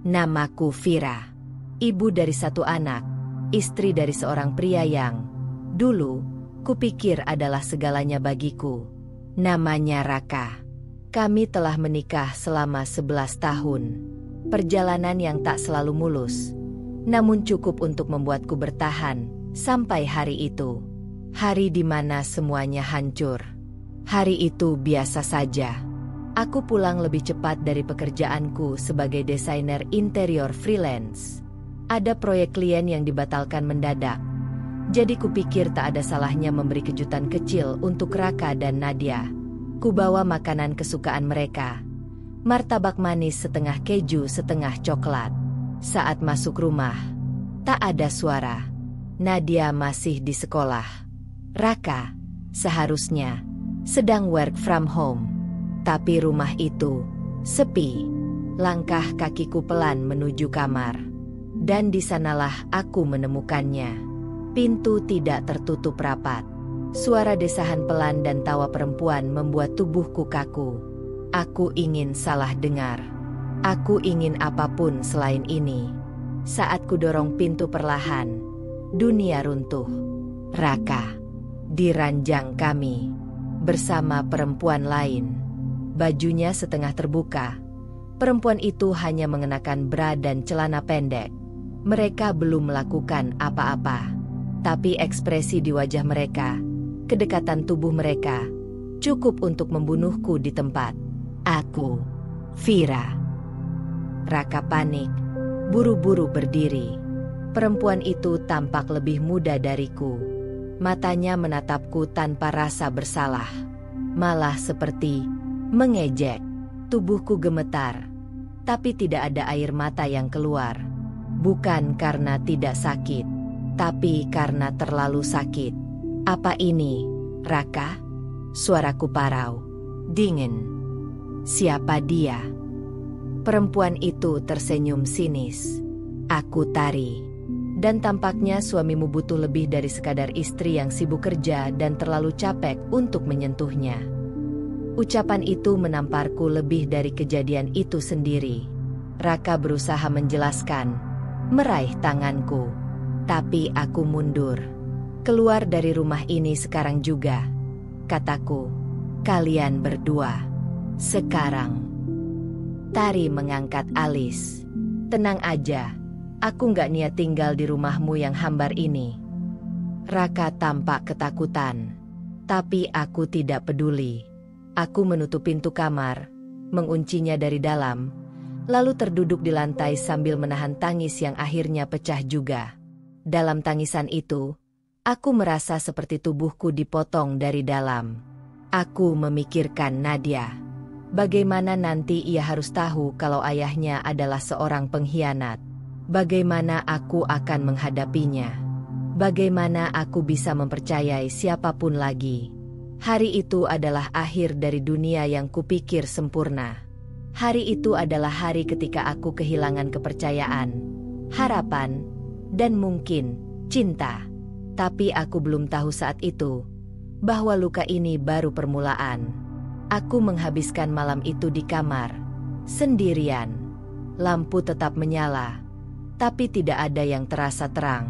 Namaku Vira. Ibu dari satu anak, istri dari seorang pria yang dulu kupikir adalah segalanya bagiku. Namanya Raka. Kami telah menikah selama 11 tahun. Perjalanan yang tak selalu mulus, namun cukup untuk membuatku bertahan sampai hari itu. Hari di mana semuanya hancur. Hari itu biasa saja. Aku pulang lebih cepat dari pekerjaanku sebagai desainer interior freelance. Ada proyek klien yang dibatalkan mendadak. Jadi kupikir tak ada salahnya memberi kejutan kecil untuk Raka dan Nadia. Kubawa makanan kesukaan mereka. Martabak manis setengah keju setengah coklat. Saat masuk rumah, tak ada suara. Nadia masih di sekolah. Raka, seharusnya, sedang work from home. Tapi rumah itu sepi. Langkah kakiku pelan menuju kamar. Dan di sanalah aku menemukannya. Pintu tidak tertutup rapat. Suara desahan pelan dan tawa perempuan membuat tubuhku kaku. Aku ingin salah dengar. Aku ingin apapun selain ini. Saat kudorong pintu perlahan, dunia runtuh. Raka di ranjang kami bersama perempuan lain. Bajunya setengah terbuka. Perempuan itu hanya mengenakan bra dan celana pendek. Mereka belum melakukan apa-apa. Tapi ekspresi di wajah mereka, kedekatan tubuh mereka, cukup untuk membunuhku di tempat. Aku, Vira. Raka panik, buru-buru berdiri. Perempuan itu tampak lebih muda dariku. Matanya menatapku tanpa rasa bersalah. Malah seperti mengejek. Tubuhku gemetar. Tapi tidak ada air mata yang keluar. Bukan karena tidak sakit, tapi karena terlalu sakit. Apa ini, Raka? Suaraku parau, dingin. Siapa dia? Perempuan itu tersenyum sinis. Aku Tari. Dan tampaknya suamimu butuh lebih dari sekadar istri yang sibuk kerja dan terlalu capek untuk menyentuhnya. Ucapan itu menamparku lebih dari kejadian itu sendiri. Raka berusaha menjelaskan, meraih tanganku. Tapi aku mundur. Keluar dari rumah ini sekarang juga, kataku. Kalian berdua. Sekarang. Tari mengangkat alis. Tenang aja. Aku nggak niat tinggal di rumahmu yang hambar ini. Raka tampak ketakutan. Tapi aku tidak peduli. Aku menutup pintu kamar, menguncinya dari dalam, lalu terduduk di lantai sambil menahan tangis yang akhirnya pecah juga. Dalam tangisan itu, aku merasa seperti tubuhku dipotong dari dalam. Aku memikirkan Nadia. Bagaimana nanti ia harus tahu kalau ayahnya adalah seorang pengkhianat. Bagaimana aku akan menghadapinya. Bagaimana aku bisa mempercayai siapapun lagi. Hari itu adalah akhir dari dunia yang kupikir sempurna. Hari itu adalah hari ketika aku kehilangan kepercayaan, harapan, dan mungkin cinta. Tapi aku belum tahu saat itu bahwa luka ini baru permulaan. Aku menghabiskan malam itu di kamar, sendirian. Lampu tetap menyala, tapi tidak ada yang terasa terang.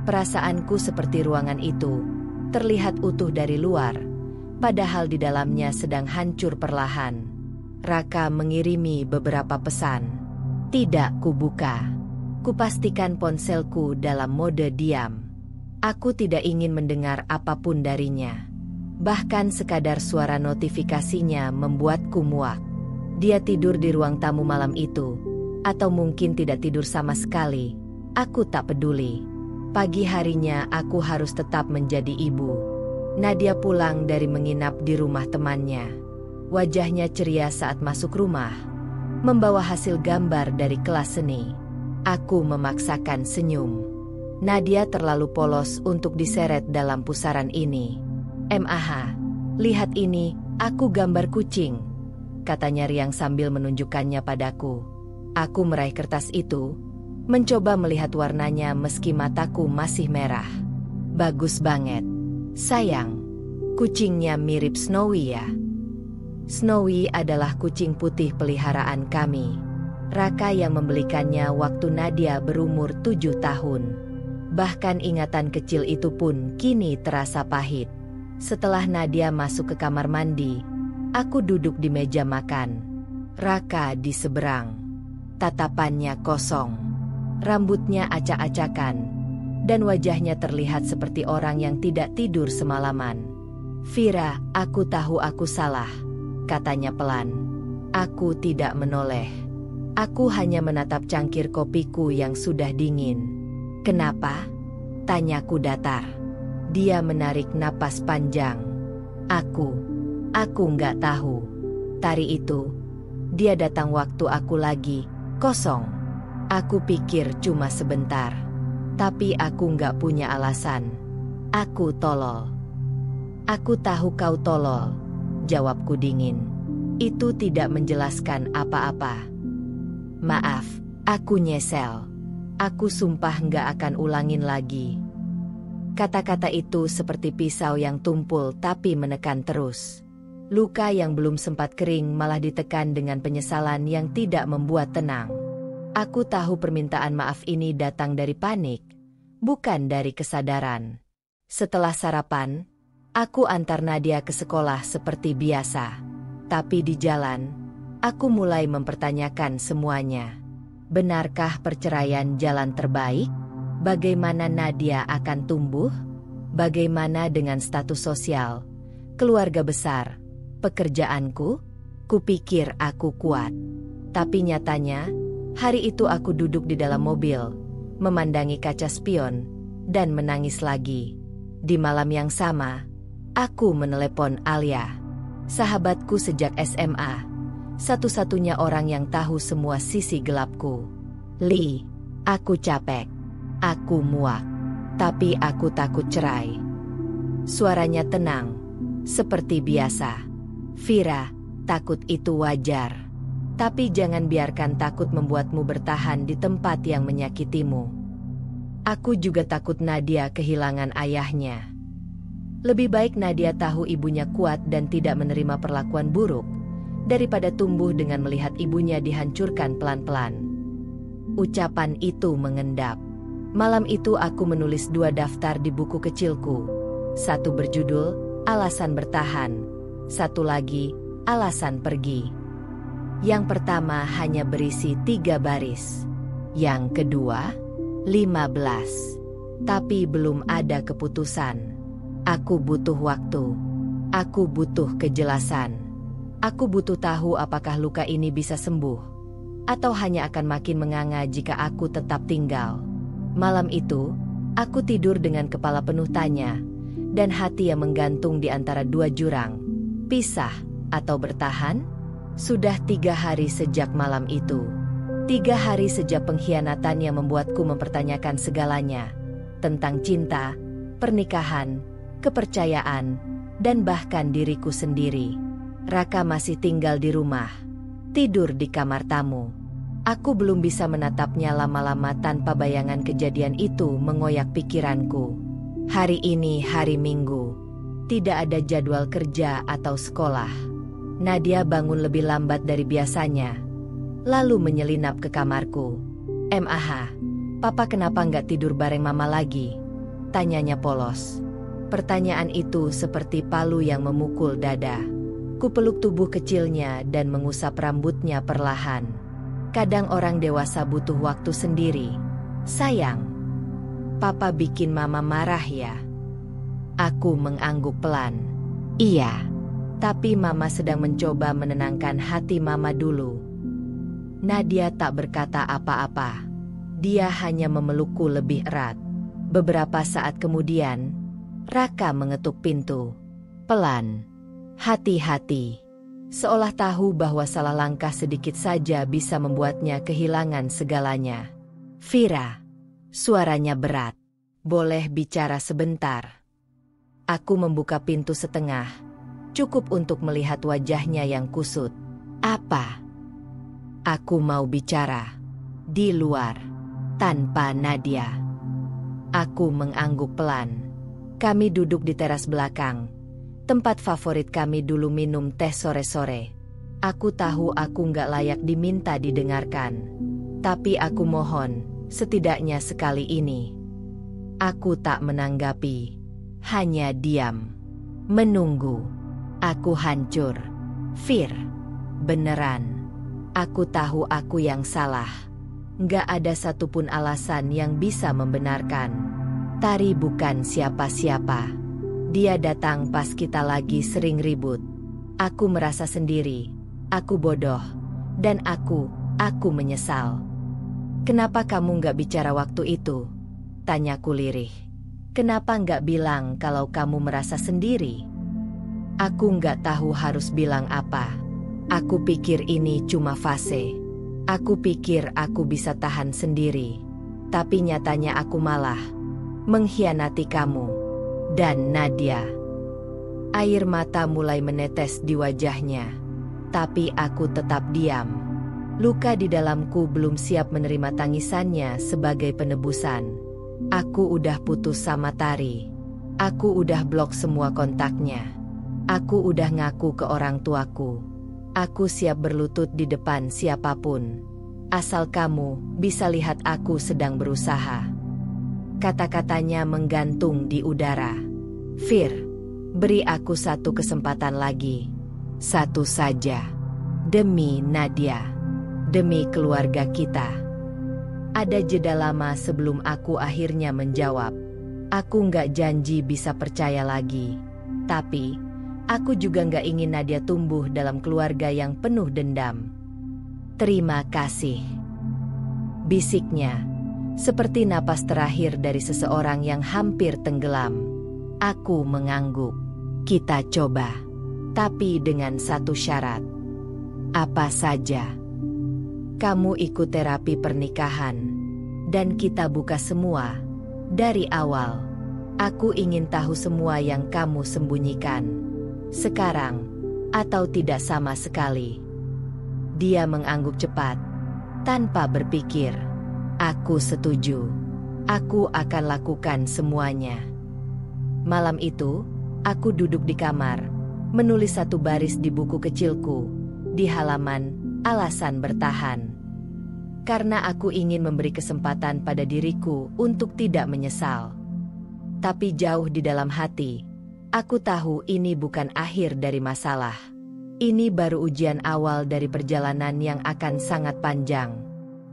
Perasaanku seperti ruangan itu, terlihat utuh dari luar, padahal di dalamnya sedang hancur perlahan. Raka mengirimi beberapa pesan. Tidak kubuka. Kupastikan ponselku dalam mode diam. Aku tidak ingin mendengar apapun darinya. Bahkan sekadar suara notifikasinya membuatku muak. Dia tidur di ruang tamu malam itu, atau mungkin tidak tidur sama sekali. Aku tak peduli. Pagi harinya aku harus tetap menjadi ibu. Nadia pulang dari menginap di rumah temannya. Wajahnya ceria saat masuk rumah, membawa hasil gambar dari kelas seni. Aku memaksakan senyum. Nadia terlalu polos untuk diseret dalam pusaran ini. "Mah, lihat ini, aku gambar kucing," katanya riang sambil menunjukkannya padaku. Aku meraih kertas itu, mencoba melihat warnanya meski mataku masih merah. Bagus banget. Sayang, kucingnya mirip Snowy ya. Snowy adalah kucing putih peliharaan kami. Raka yang membelikannya waktu Nadia berumur 7 tahun. Bahkan ingatan kecil itu pun kini terasa pahit. Setelah Nadia masuk ke kamar mandi, aku duduk di meja makan. Raka di seberang. Tatapannya kosong. Rambutnya acak-acakan. Dan wajahnya terlihat seperti orang yang tidak tidur semalaman. "Vira, aku tahu aku salah," katanya pelan. Aku tidak menoleh. Aku hanya menatap cangkir kopiku yang sudah dingin. "Kenapa?" tanyaku datar. Dia menarik napas panjang. Aku nggak tahu. Hari itu, dia datang waktu aku lagi kosong. Aku pikir cuma sebentar. Tapi aku nggak punya alasan. Aku tolol. "Aku tahu kau tolol," jawabku dingin. Itu tidak menjelaskan apa-apa. "Maaf, aku nyesel. Aku sumpah nggak akan ulangin lagi." Kata-kata itu seperti pisau yang tumpul tapi menekan terus. Luka yang belum sempat kering malah ditekan dengan penyesalan yang tidak membuat tenang. Aku tahu permintaan maaf ini datang dari panik, bukan dari kesadaran. Setelah sarapan, aku antar Nadia ke sekolah seperti biasa. Tapi di jalan, aku mulai mempertanyakan semuanya. Benarkah perceraian jalan terbaik? Bagaimana Nadia akan tumbuh? Bagaimana dengan status sosial, keluarga besar, pekerjaanku? Kupikir aku kuat. Tapi nyatanya, hari itu aku duduk di dalam mobil, memandangi kaca spion, dan menangis lagi. Di malam yang sama, aku menelepon Alia, sahabatku sejak SMA, satu-satunya orang yang tahu semua sisi gelapku. "Li, aku capek. Aku muak. Tapi aku takut cerai." Suaranya tenang, seperti biasa. "Vira, takut itu wajar. Tapi jangan biarkan takut membuatmu bertahan di tempat yang menyakitimu." Aku juga takut Nadia kehilangan ayahnya. Lebih baik Nadia tahu ibunya kuat dan tidak menerima perlakuan buruk, daripada tumbuh dengan melihat ibunya dihancurkan pelan-pelan. Ucapan itu mengendap. Malam itu aku menulis 2 daftar di buku kecilku. Satu berjudul, "Alasan Bertahan." Satu lagi, "Alasan Pergi." Yang pertama hanya berisi 3 baris. Yang kedua, 15. Tapi belum ada keputusan. Aku butuh waktu. Aku butuh kejelasan. Aku butuh tahu apakah luka ini bisa sembuh, atau hanya akan makin menganga jika aku tetap tinggal. Malam itu, aku tidur dengan kepala penuh tanya, dan hati yang menggantung di antara 2 jurang. Pisah atau bertahan? Sudah 3 hari sejak malam itu. 3 hari sejak pengkhianatan yang membuatku mempertanyakan segalanya. Tentang cinta, pernikahan, kepercayaan, dan bahkan diriku sendiri. Raka masih tinggal di rumah, tidur di kamar tamu. Aku belum bisa menatapnya lama-lama tanpa bayangan kejadian itu mengoyak pikiranku. Hari ini hari Minggu, tidak ada jadwal kerja atau sekolah. Nadia bangun lebih lambat dari biasanya, lalu menyelinap ke kamarku. "Mah, Papa kenapa nggak tidur bareng Mama lagi?" tanyanya polos. Pertanyaan itu seperti palu yang memukul dada. Kupeluk tubuh kecilnya dan mengusap rambutnya perlahan. "Kadang orang dewasa butuh waktu sendiri, sayang. Papa bikin Mama marah ya?" Aku mengangguk pelan. "Iya, tapi Mama sedang mencoba menenangkan hati Mama dulu." Nadia tak berkata apa-apa. Dia hanya memelukku lebih erat. Beberapa saat kemudian, Raka mengetuk pintu. Pelan. Hati-hati. Seolah tahu bahwa salah langkah sedikit saja bisa membuatnya kehilangan segalanya. "Vira." Suaranya berat. "Boleh bicara sebentar?" Aku membuka pintu setengah, cukup untuk melihat wajahnya yang kusut. "Apa?" "Aku mau bicara. Di luar. Tanpa Nadia." Aku mengangguk pelan. Kami duduk di teras belakang, tempat favorit kami dulu minum teh sore-sore. Aku tahu aku nggak layak diminta didengarkan. Tapi aku mohon, setidaknya sekali ini. Aku tak menanggapi. Hanya diam. Menunggu. Aku hancur. Fir. Beneran. Aku tahu aku yang salah. Nggak ada satupun alasan yang bisa membenarkan. Tari bukan siapa-siapa. Dia datang pas kita lagi sering ribut. Aku merasa sendiri. Aku bodoh. Dan aku menyesal. Kenapa kamu nggak bicara waktu itu? Tanyaku lirih. Kenapa nggak bilang kalau kamu merasa sendiri? Aku nggak tahu harus bilang apa. Aku pikir ini cuma fase. Aku pikir aku bisa tahan sendiri. Tapi nyatanya aku malah mengkhianati kamu dan Nadia. Air mata mulai menetes di wajahnya. Tapi aku tetap diam. Luka di dalamku belum siap menerima tangisannya sebagai penebusan. Aku udah putus sama Tari. Aku udah blok semua kontaknya. Aku udah ngaku ke orang tuaku. Aku siap berlutut di depan siapapun. Asal kamu bisa lihat aku sedang berusaha. Kata-katanya menggantung di udara. Fir, beri aku satu kesempatan lagi. Satu saja. Demi Nadia. Demi keluarga kita. Ada jeda lama sebelum aku akhirnya menjawab. Aku nggak janji bisa percaya lagi. Tapi, aku juga nggak ingin Nadia tumbuh dalam keluarga yang penuh dendam. Terima kasih. Bisiknya, seperti napas terakhir dari seseorang yang hampir tenggelam. Aku mengangguk. Kita coba. Tapi dengan satu syarat. Apa saja? Kamu ikut terapi pernikahan. Dan kita buka semua. Dari awal. Aku ingin tahu semua yang kamu sembunyikan. Sekarang. Atau tidak sama sekali. Dia mengangguk cepat. Tanpa berpikir. Aku setuju. Aku akan lakukan semuanya. Malam itu, aku duduk di kamar. Menulis satu baris di buku kecilku. Di halaman, alasan bertahan. Karena aku ingin memberi kesempatan pada diriku untuk tidak menyesal. Tapi jauh di dalam hati, aku tahu ini bukan akhir dari masalah. Ini baru ujian awal dari perjalanan yang akan sangat panjang.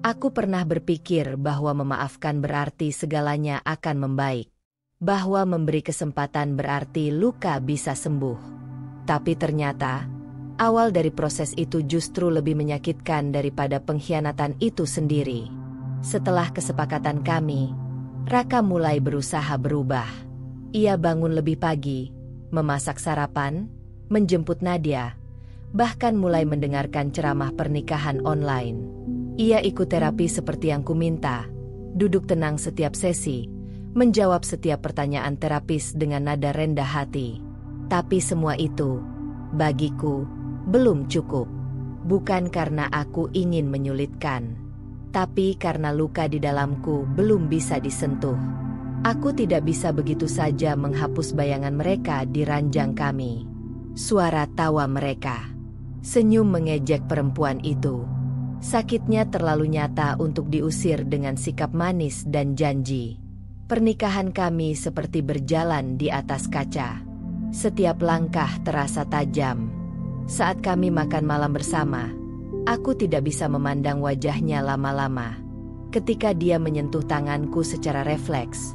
Aku pernah berpikir bahwa memaafkan berarti segalanya akan membaik. Bahwa memberi kesempatan berarti luka bisa sembuh. Tapi ternyata, awal dari proses itu justru lebih menyakitkan daripada pengkhianatan itu sendiri. Setelah kesepakatan kami, Raka mulai berusaha berubah. Ia bangun lebih pagi, memasak sarapan, menjemput Nadia, bahkan mulai mendengarkan ceramah pernikahan online. Ia ikut terapi seperti yang kuminta, duduk tenang setiap sesi, menjawab setiap pertanyaan terapis dengan nada rendah hati. Tapi semua itu, bagiku, belum cukup. Bukan karena aku ingin menyulitkan, tapi karena luka di dalamku belum bisa disentuh. Aku tidak bisa begitu saja menghapus bayangan mereka di ranjang kami. Suara tawa mereka. Senyum mengejek perempuan itu. Sakitnya terlalu nyata untuk diusir dengan sikap manis dan janji. Pernikahan kami seperti berjalan di atas kaca. Setiap langkah terasa tajam. Saat kami makan malam bersama, aku tidak bisa memandang wajahnya lama-lama. Ketika dia menyentuh tanganku secara refleks,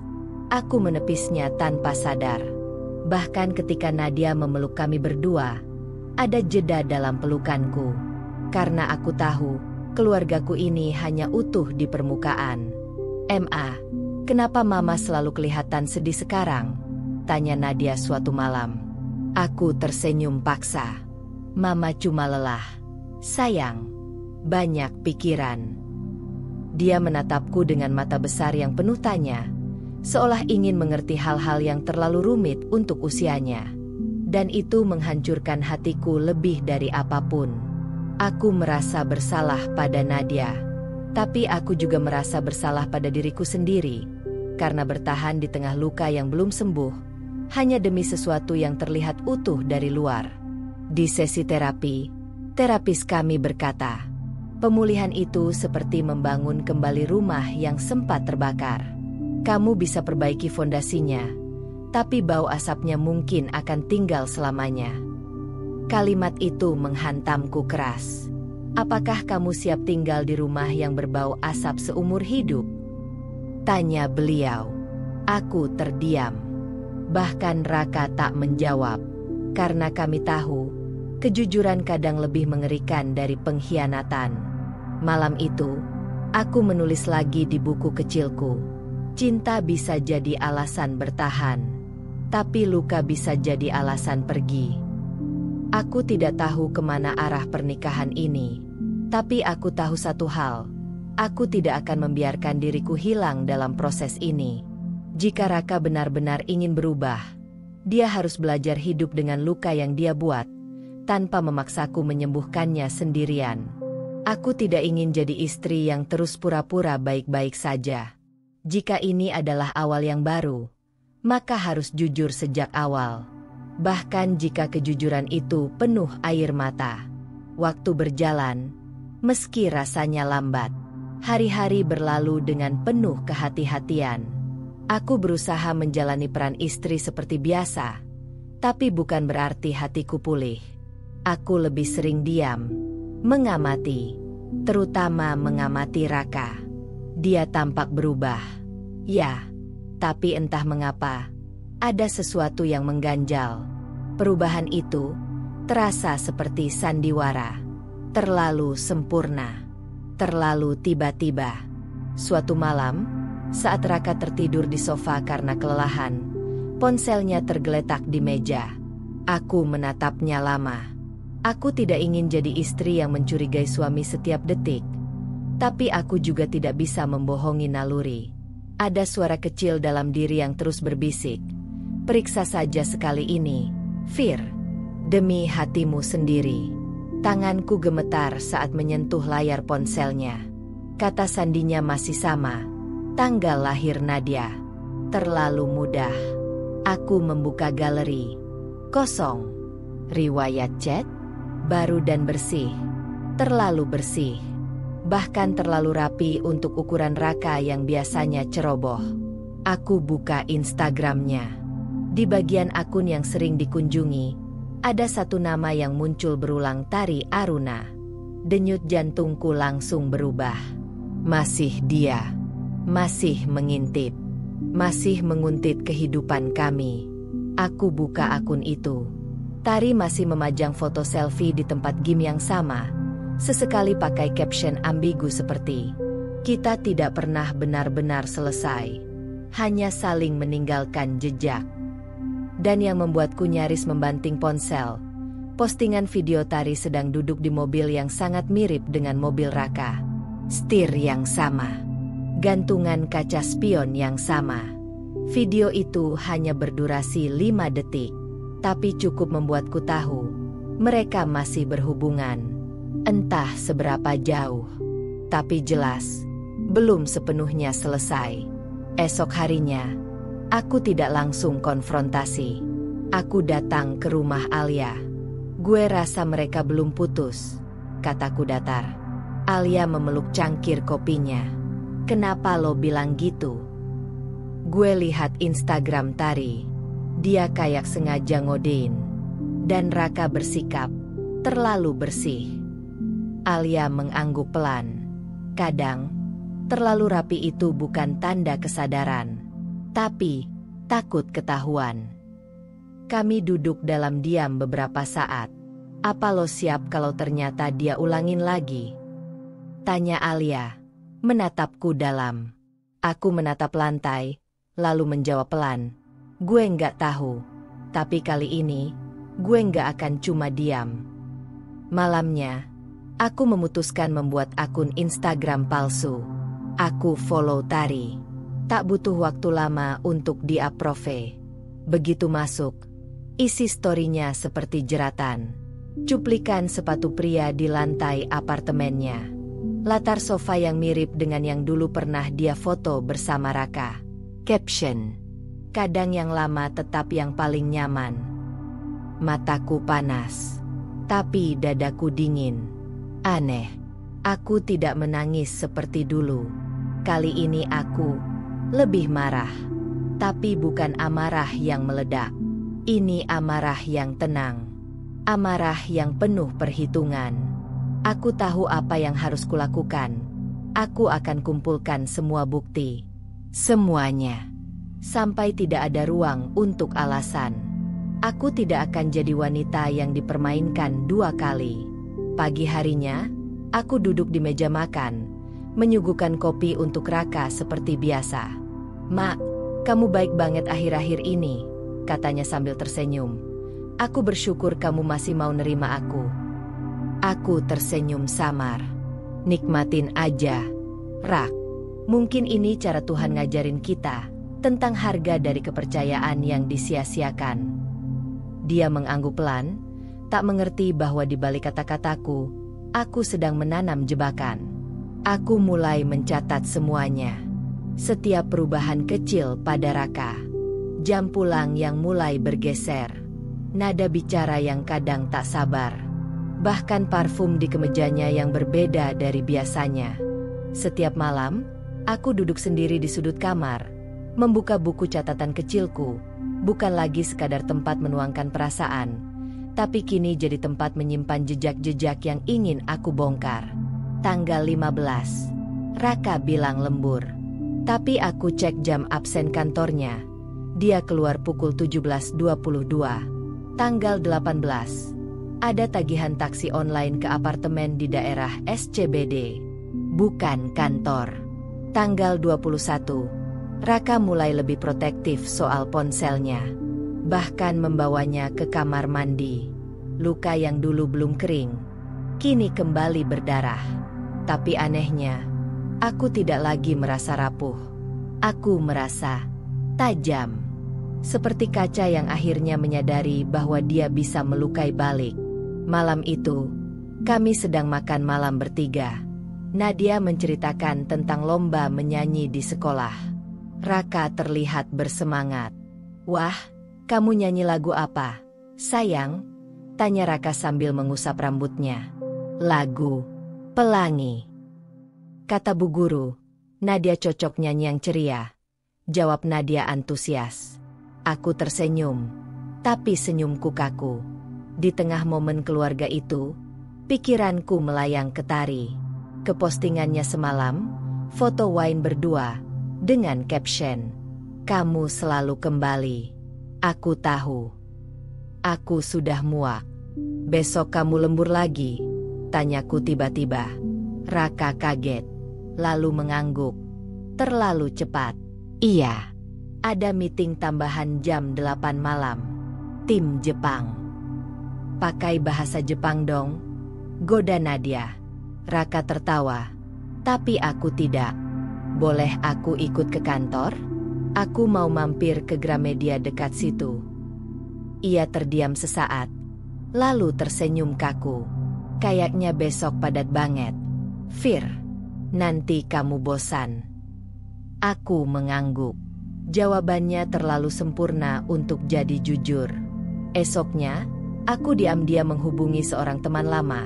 aku menepisnya tanpa sadar. Bahkan ketika Nadia memeluk kami berdua, ada jeda dalam pelukanku. Karena aku tahu, keluargaku ini hanya utuh di permukaan. Kenapa Mama selalu kelihatan sedih sekarang? Tanya Nadia suatu malam. Aku tersenyum paksa. Mama cuma lelah. Sayang, banyak pikiran. Dia menatapku dengan mata besar yang penuh tanya, seolah ingin mengerti hal-hal yang terlalu rumit untuk usianya. Dan itu menghancurkan hatiku lebih dari apapun. Aku merasa bersalah pada Nadia. Tapi aku juga merasa bersalah pada diriku sendiri. Karena bertahan di tengah luka yang belum sembuh, hanya demi sesuatu yang terlihat utuh dari luar. Di sesi terapi, Terapis kami berkata, pemulihan itu seperti membangun kembali rumah yang sempat terbakar. Kamu bisa perbaiki fondasinya, tapi bau asapnya mungkin akan tinggal selamanya. Kalimat itu menghantamku keras. Apakah kamu siap tinggal di rumah yang berbau asap seumur hidup? Tanya beliau. Aku terdiam. Bahkan Raka tak menjawab. Karena kami tahu, kejujuran kadang lebih mengerikan dari pengkhianatan. Malam itu, aku menulis lagi di buku kecilku. Cinta bisa jadi alasan bertahan, tapi luka bisa jadi alasan pergi. Aku tidak tahu kemana arah pernikahan ini, tapi aku tahu satu hal. Aku tidak akan membiarkan diriku hilang dalam proses ini. Jika Raka benar-benar ingin berubah, dia harus belajar hidup dengan luka yang dia buat, tanpa memaksaku menyembuhkannya sendirian. Aku tidak ingin jadi istri yang terus pura-pura baik-baik saja. Jika ini adalah awal yang baru, maka harus jujur sejak awal. Bahkan jika kejujuran itu penuh air mata. Waktu berjalan, meski rasanya lambat, hari-hari berlalu dengan penuh kehati-hatian. Aku berusaha menjalani peran istri seperti biasa, tapi bukan berarti hatiku pulih. Aku lebih sering diam, mengamati, terutama mengamati Raka. Dia tampak berubah. Ya, tapi entah mengapa, ada sesuatu yang mengganjal. Perubahan itu terasa seperti sandiwara. Terlalu sempurna. Terlalu tiba-tiba. Suatu malam, saat Raka tertidur di sofa karena kelelahan, ponselnya tergeletak di meja. Aku menatapnya lama. Aku tidak ingin jadi istri yang mencurigai suami setiap detik. Tapi aku juga tidak bisa membohongi naluri. Ada suara kecil dalam diri yang terus berbisik. Periksa saja sekali ini, Fir. Demi hatimu sendiri. Tanganku gemetar saat menyentuh layar ponselnya. Kata sandinya masih sama. Tanggal lahir Nadia. Terlalu mudah. Aku membuka galeri. Kosong. Riwayat chat. Baru dan bersih. Terlalu bersih. Bahkan terlalu rapi untuk ukuran Raka yang biasanya ceroboh. Aku buka Instagramnya. Di bagian akun yang sering dikunjungi, ada satu nama yang muncul berulang, Tari Aruna. Denyut jantungku langsung berubah. Masih dia. Masih mengintip. Masih menguntit kehidupan kami. Aku buka akun itu. Tari masih memajang foto selfie di tempat gym yang sama. Sesekali pakai caption ambigu seperti, "Kita tidak pernah benar-benar selesai. Hanya saling meninggalkan jejak." Dan yang membuatku nyaris membanting ponsel, postingan video Tari sedang duduk di mobil yang sangat mirip dengan mobil Raka. Setir yang sama. Gantungan kaca spion yang sama. Video itu hanya berdurasi 5 detik. Tapi cukup membuatku tahu, mereka masih berhubungan. Entah seberapa jauh. Tapi jelas, belum sepenuhnya selesai. Esok harinya, aku tidak langsung konfrontasi. Aku datang ke rumah Alia. Gue rasa mereka belum putus, kataku datar. Alia memeluk cangkir kopinya. Kenapa lo bilang gitu? Gue lihat Instagram Tari. Dia kayak sengaja ngodein. Dan Raka bersikap terlalu bersih. Alia mengangguk pelan. Kadang, terlalu rapi itu bukan tanda kesadaran, tapi takut ketahuan. Kami duduk dalam diam beberapa saat. Apa lo siap kalau ternyata dia ulangin lagi? Tanya Alia, menatapku dalam. Aku menatap lantai, lalu menjawab pelan. Gue nggak tahu, tapi kali ini, gue nggak akan cuma diam. Malamnya, aku memutuskan membuat akun Instagram palsu. Aku follow Tari. Tak butuh waktu lama untuk di-approve. Begitu masuk, isi story-nya seperti jeratan. Cuplikan sepatu pria di lantai apartemennya. Latar sofa yang mirip dengan yang dulu pernah dia foto bersama Raka. Caption. Kadang yang lama tetap yang paling nyaman. Mataku panas. Tapi dadaku dingin. Aneh. Aku tidak menangis seperti dulu. Kali ini aku lebih marah. Tapi bukan amarah yang meledak. Ini amarah yang tenang. Amarah yang penuh perhitungan. Aku tahu apa yang harus kulakukan. Aku akan kumpulkan semua bukti. Semuanya. Sampai tidak ada ruang untuk alasan. Aku tidak akan jadi wanita yang dipermainkan dua kali. Pagi harinya, aku duduk di meja makan, menyuguhkan kopi untuk Raka seperti biasa. "Mak, kamu baik banget akhir-akhir ini," katanya sambil tersenyum. "Aku bersyukur kamu masih mau nerima aku." Aku tersenyum samar. "Nikmatin aja, Rak. Mungkin ini cara Tuhan ngajarin kita tentang harga dari kepercayaan yang disia-siakan." Dia mengangguk pelan, tak mengerti bahwa di balik kata-kataku, aku sedang menanam jebakan. Aku mulai mencatat semuanya. Setiap perubahan kecil pada Raka. Jam pulang yang mulai bergeser. Nada bicara yang kadang tak sabar. Bahkan parfum di kemejanya yang berbeda dari biasanya. Setiap malam, aku duduk sendiri di sudut kamar, membuka buku catatan kecilku, bukan lagi sekadar tempat menuangkan perasaan, tapi kini jadi tempat menyimpan jejak-jejak yang ingin aku bongkar. Tanggal 15. Raka bilang lembur. Tapi aku cek jam absen kantornya. Dia keluar pukul 17.22. Tanggal 18. Ada tagihan taksi online ke apartemen di daerah SCBD. Bukan kantor. Tanggal 21. Raka mulai lebih protektif soal ponselnya. Bahkan membawanya ke kamar mandi. Luka yang dulu belum kering, kini kembali berdarah. Tapi anehnya, aku tidak lagi merasa rapuh. Aku merasa tajam. Seperti kaca yang akhirnya menyadari bahwa dia bisa melukai balik. Malam itu, kami sedang makan malam bertiga. Nadia menceritakan tentang lomba menyanyi di sekolah. Raka terlihat bersemangat. "Wah, kamu nyanyi lagu apa, sayang?" tanya Raka sambil mengusap rambutnya. "Lagu Pelangi," kata Bu Guru. "Nadia cocok nyanyi yang ceria," jawab Nadia antusias. Aku tersenyum, tapi senyumku kaku. Di tengah momen keluarga itu, pikiranku melayang ke Tari. Ke postingannya semalam, foto wine berdua, dengan caption, "Kamu selalu kembali. Aku tahu." Aku sudah muak. "Besok kamu lembur lagi?" tanyaku tiba-tiba. Raka kaget, lalu mengangguk. "Terlalu cepat." "Iya. Ada meeting tambahan jam 8 malam. Tim Jepang." "Pakai bahasa Jepang dong," goda Nadia. Raka tertawa. Tapi aku tidak. "Boleh aku ikut ke kantor? Aku mau mampir ke Gramedia dekat situ." Ia terdiam sesaat, lalu tersenyum kaku. "Kayaknya besok padat banget, Fir. Nanti kamu bosan." Aku mengangguk. Jawabannya terlalu sempurna untuk jadi jujur. Esoknya, aku diam-diam menghubungi seorang teman lama,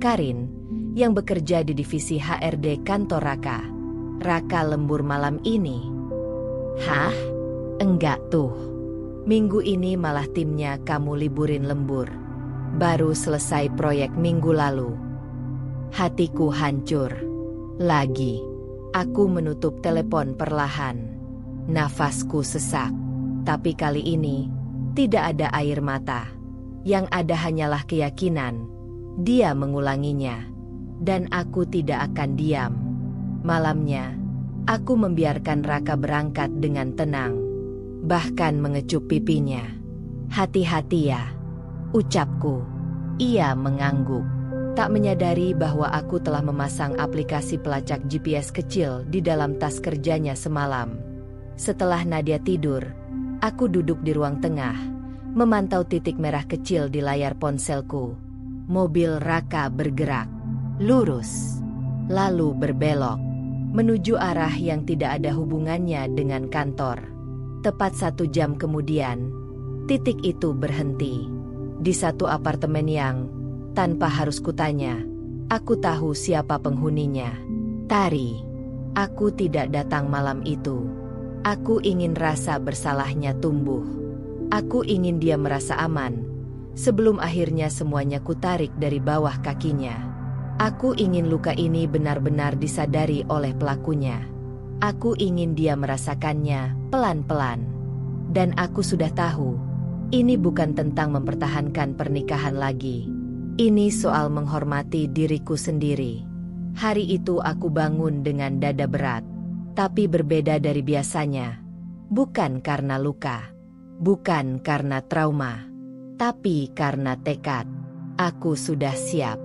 Karin, yang bekerja di divisi HRD kantor Raka. "Raka lembur malam ini." "Hah? Enggak tuh. Minggu ini malah timnya kamu liburin lembur. Baru selesai proyek minggu lalu." Hatiku hancur. Lagi. Aku menutup telepon perlahan. Nafasku sesak. Tapi kali ini, tidak ada air mata. Yang ada hanyalah keyakinan. Dia mengulanginya. Dan aku tidak akan diam. Malamnya, aku membiarkan Raka berangkat dengan tenang. Bahkan mengecup pipinya. "Hati-hati ya," ucapku. Ia mengangguk. Tak menyadari bahwa aku telah memasang aplikasi pelacak GPS kecil di dalam tas kerjanya semalam. Setelah Nadia tidur, aku duduk di ruang tengah, memantau titik merah kecil di layar ponselku. Mobil Raka bergerak. Lurus. Lalu berbelok. Menuju arah yang tidak ada hubungannya dengan kantor. Tepat 1 jam kemudian, titik itu berhenti. Di satu apartemen yang Tanpa harus kutanya, aku tahu siapa penghuninya. Tari. Aku tidak datang malam itu. Aku ingin rasa bersalahnya tumbuh. Aku ingin dia merasa aman, sebelum akhirnya semuanya kutarik dari bawah kakinya. Aku ingin luka ini benar-benar disadari oleh pelakunya. Aku ingin dia merasakannya pelan-pelan. Dan aku sudah tahu, ini bukan tentang mempertahankan pernikahan lagi. Ini soal menghormati diriku sendiri. Hari itu aku bangun dengan dada berat, tapi berbeda dari biasanya. Bukan karena luka, bukan karena trauma, tapi karena tekad. Aku sudah siap.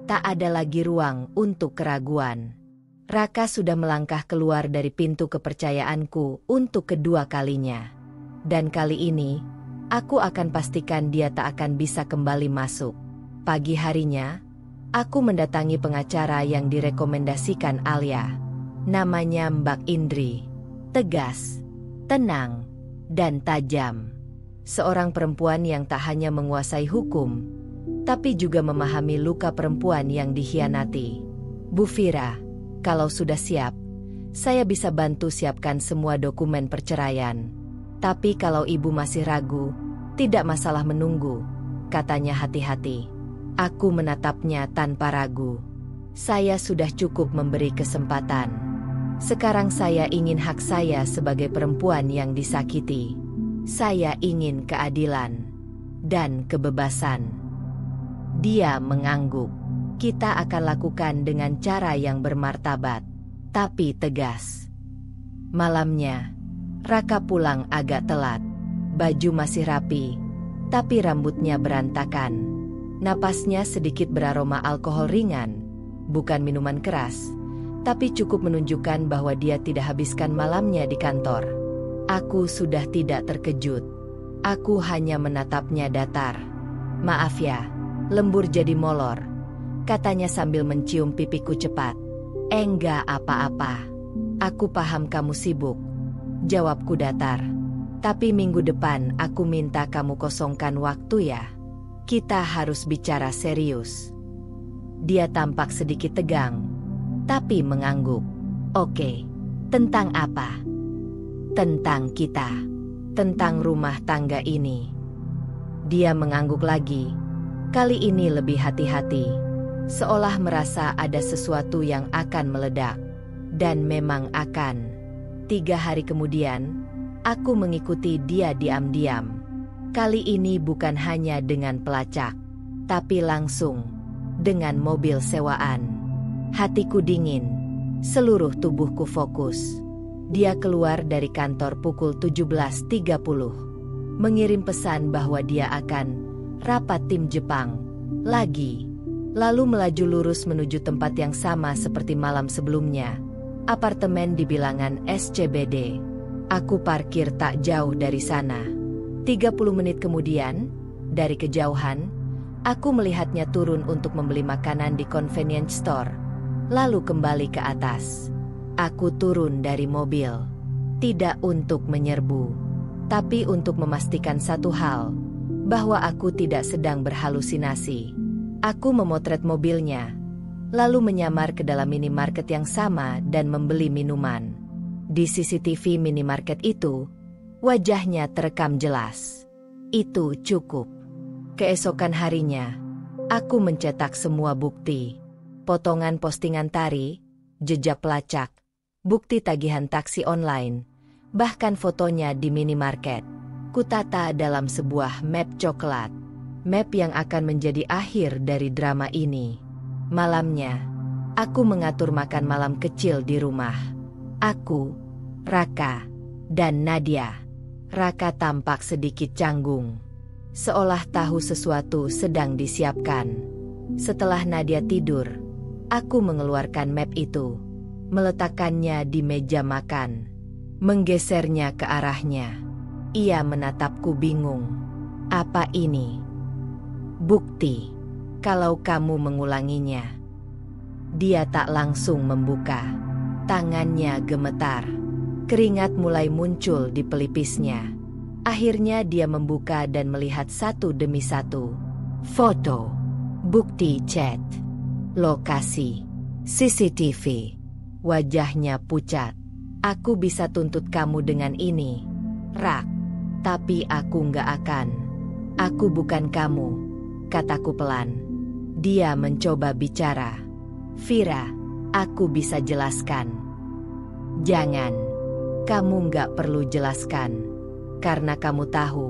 Tak ada lagi ruang untuk keraguan. Raka sudah melangkah keluar dari pintu kepercayaanku untuk kedua kalinya. Dan kali ini, aku akan pastikan dia tak akan bisa kembali masuk. Pagi harinya, aku mendatangi pengacara yang direkomendasikan Alia. Namanya Mbak Indri. Tegas, tenang, dan tajam. Seorang perempuan yang tak hanya menguasai hukum, tapi juga memahami luka perempuan yang dikhianati. Bu Fira, kalau sudah siap, saya bisa bantu siapkan semua dokumen perceraian. Tapi kalau ibu masih ragu, tidak masalah menunggu, katanya hati-hati. Aku menatapnya tanpa ragu. Saya sudah cukup memberi kesempatan. Sekarang saya ingin hak saya sebagai perempuan yang disakiti. Saya ingin keadilan dan kebebasan. Dia mengangguk. Kita akan lakukan dengan cara yang bermartabat, tapi tegas. Malamnya, Raka pulang agak telat. Baju masih rapi, tapi rambutnya berantakan. Napasnya sedikit beraroma alkohol ringan, bukan minuman keras, tapi cukup menunjukkan bahwa dia tidak habiskan malamnya di kantor. Aku sudah tidak terkejut. Aku hanya menatapnya datar. Maaf ya, lembur jadi molor, katanya sambil mencium pipiku cepat. Enggak apa-apa. Aku paham kamu sibuk, jawabku datar. Tapi minggu depan aku minta kamu kosongkan waktu ya. Kita harus bicara serius. Dia tampak sedikit tegang, tapi mengangguk. Oke, tentang apa? Tentang kita. Tentang rumah tangga ini. Dia mengangguk lagi. Kali ini lebih hati-hati. Seolah merasa ada sesuatu yang akan meledak. Dan memang akan. 3 hari kemudian, aku mengikuti dia diam-diam. Kali ini bukan hanya dengan pelacak, tapi langsung dengan mobil sewaan. Hatiku dingin, seluruh tubuhku fokus. Dia keluar dari kantor pukul 17.30. Mengirim pesan bahwa dia akan rapat tim Jepang lagi. Lalu melaju lurus menuju tempat yang sama seperti malam sebelumnya. Apartemen di bilangan SCBD. Aku parkir tak jauh dari sana. 30 menit kemudian, dari kejauhan, aku melihatnya turun untuk membeli makanan di convenience store. Lalu kembali ke atas. Aku turun dari mobil. Tidak untuk menyerbu, tapi untuk memastikan satu hal, bahwa aku tidak sedang berhalusinasi. Aku memotret mobilnya, lalu menyamar ke dalam minimarket yang sama dan membeli minuman. Di CCTV minimarket itu, wajahnya terekam jelas. Itu cukup. Keesokan harinya, aku mencetak semua bukti. Potongan postingan tari, jejak pelacak, bukti tagihan taksi online, bahkan fotonya di minimarket. Kutata dalam sebuah map coklat. Map yang akan menjadi akhir dari drama ini. Malamnya, aku mengatur makan malam kecil di rumah. Aku, Raka, dan Nadia. Raka tampak sedikit canggung, seolah tahu sesuatu sedang disiapkan. Setelah Nadia tidur, aku mengeluarkan map itu, meletakkannya di meja makan, menggesernya ke arahnya. Ia menatapku bingung. Apa ini? Bukti. Kalau kamu mengulanginya. Dia tak langsung membuka. Tangannya gemetar. Keringat mulai muncul di pelipisnya. Akhirnya dia membuka dan melihat satu demi satu foto. bukti chat, lokasi, CCTV. Wajahnya pucat. Aku bisa tuntut kamu dengan ini, Rak. Tapi aku nggak akan. Aku bukan kamu, kataku pelan. Dia mencoba bicara. Vira, aku bisa jelaskan. Jangan. Kamu nggak perlu jelaskan. Karena kamu tahu.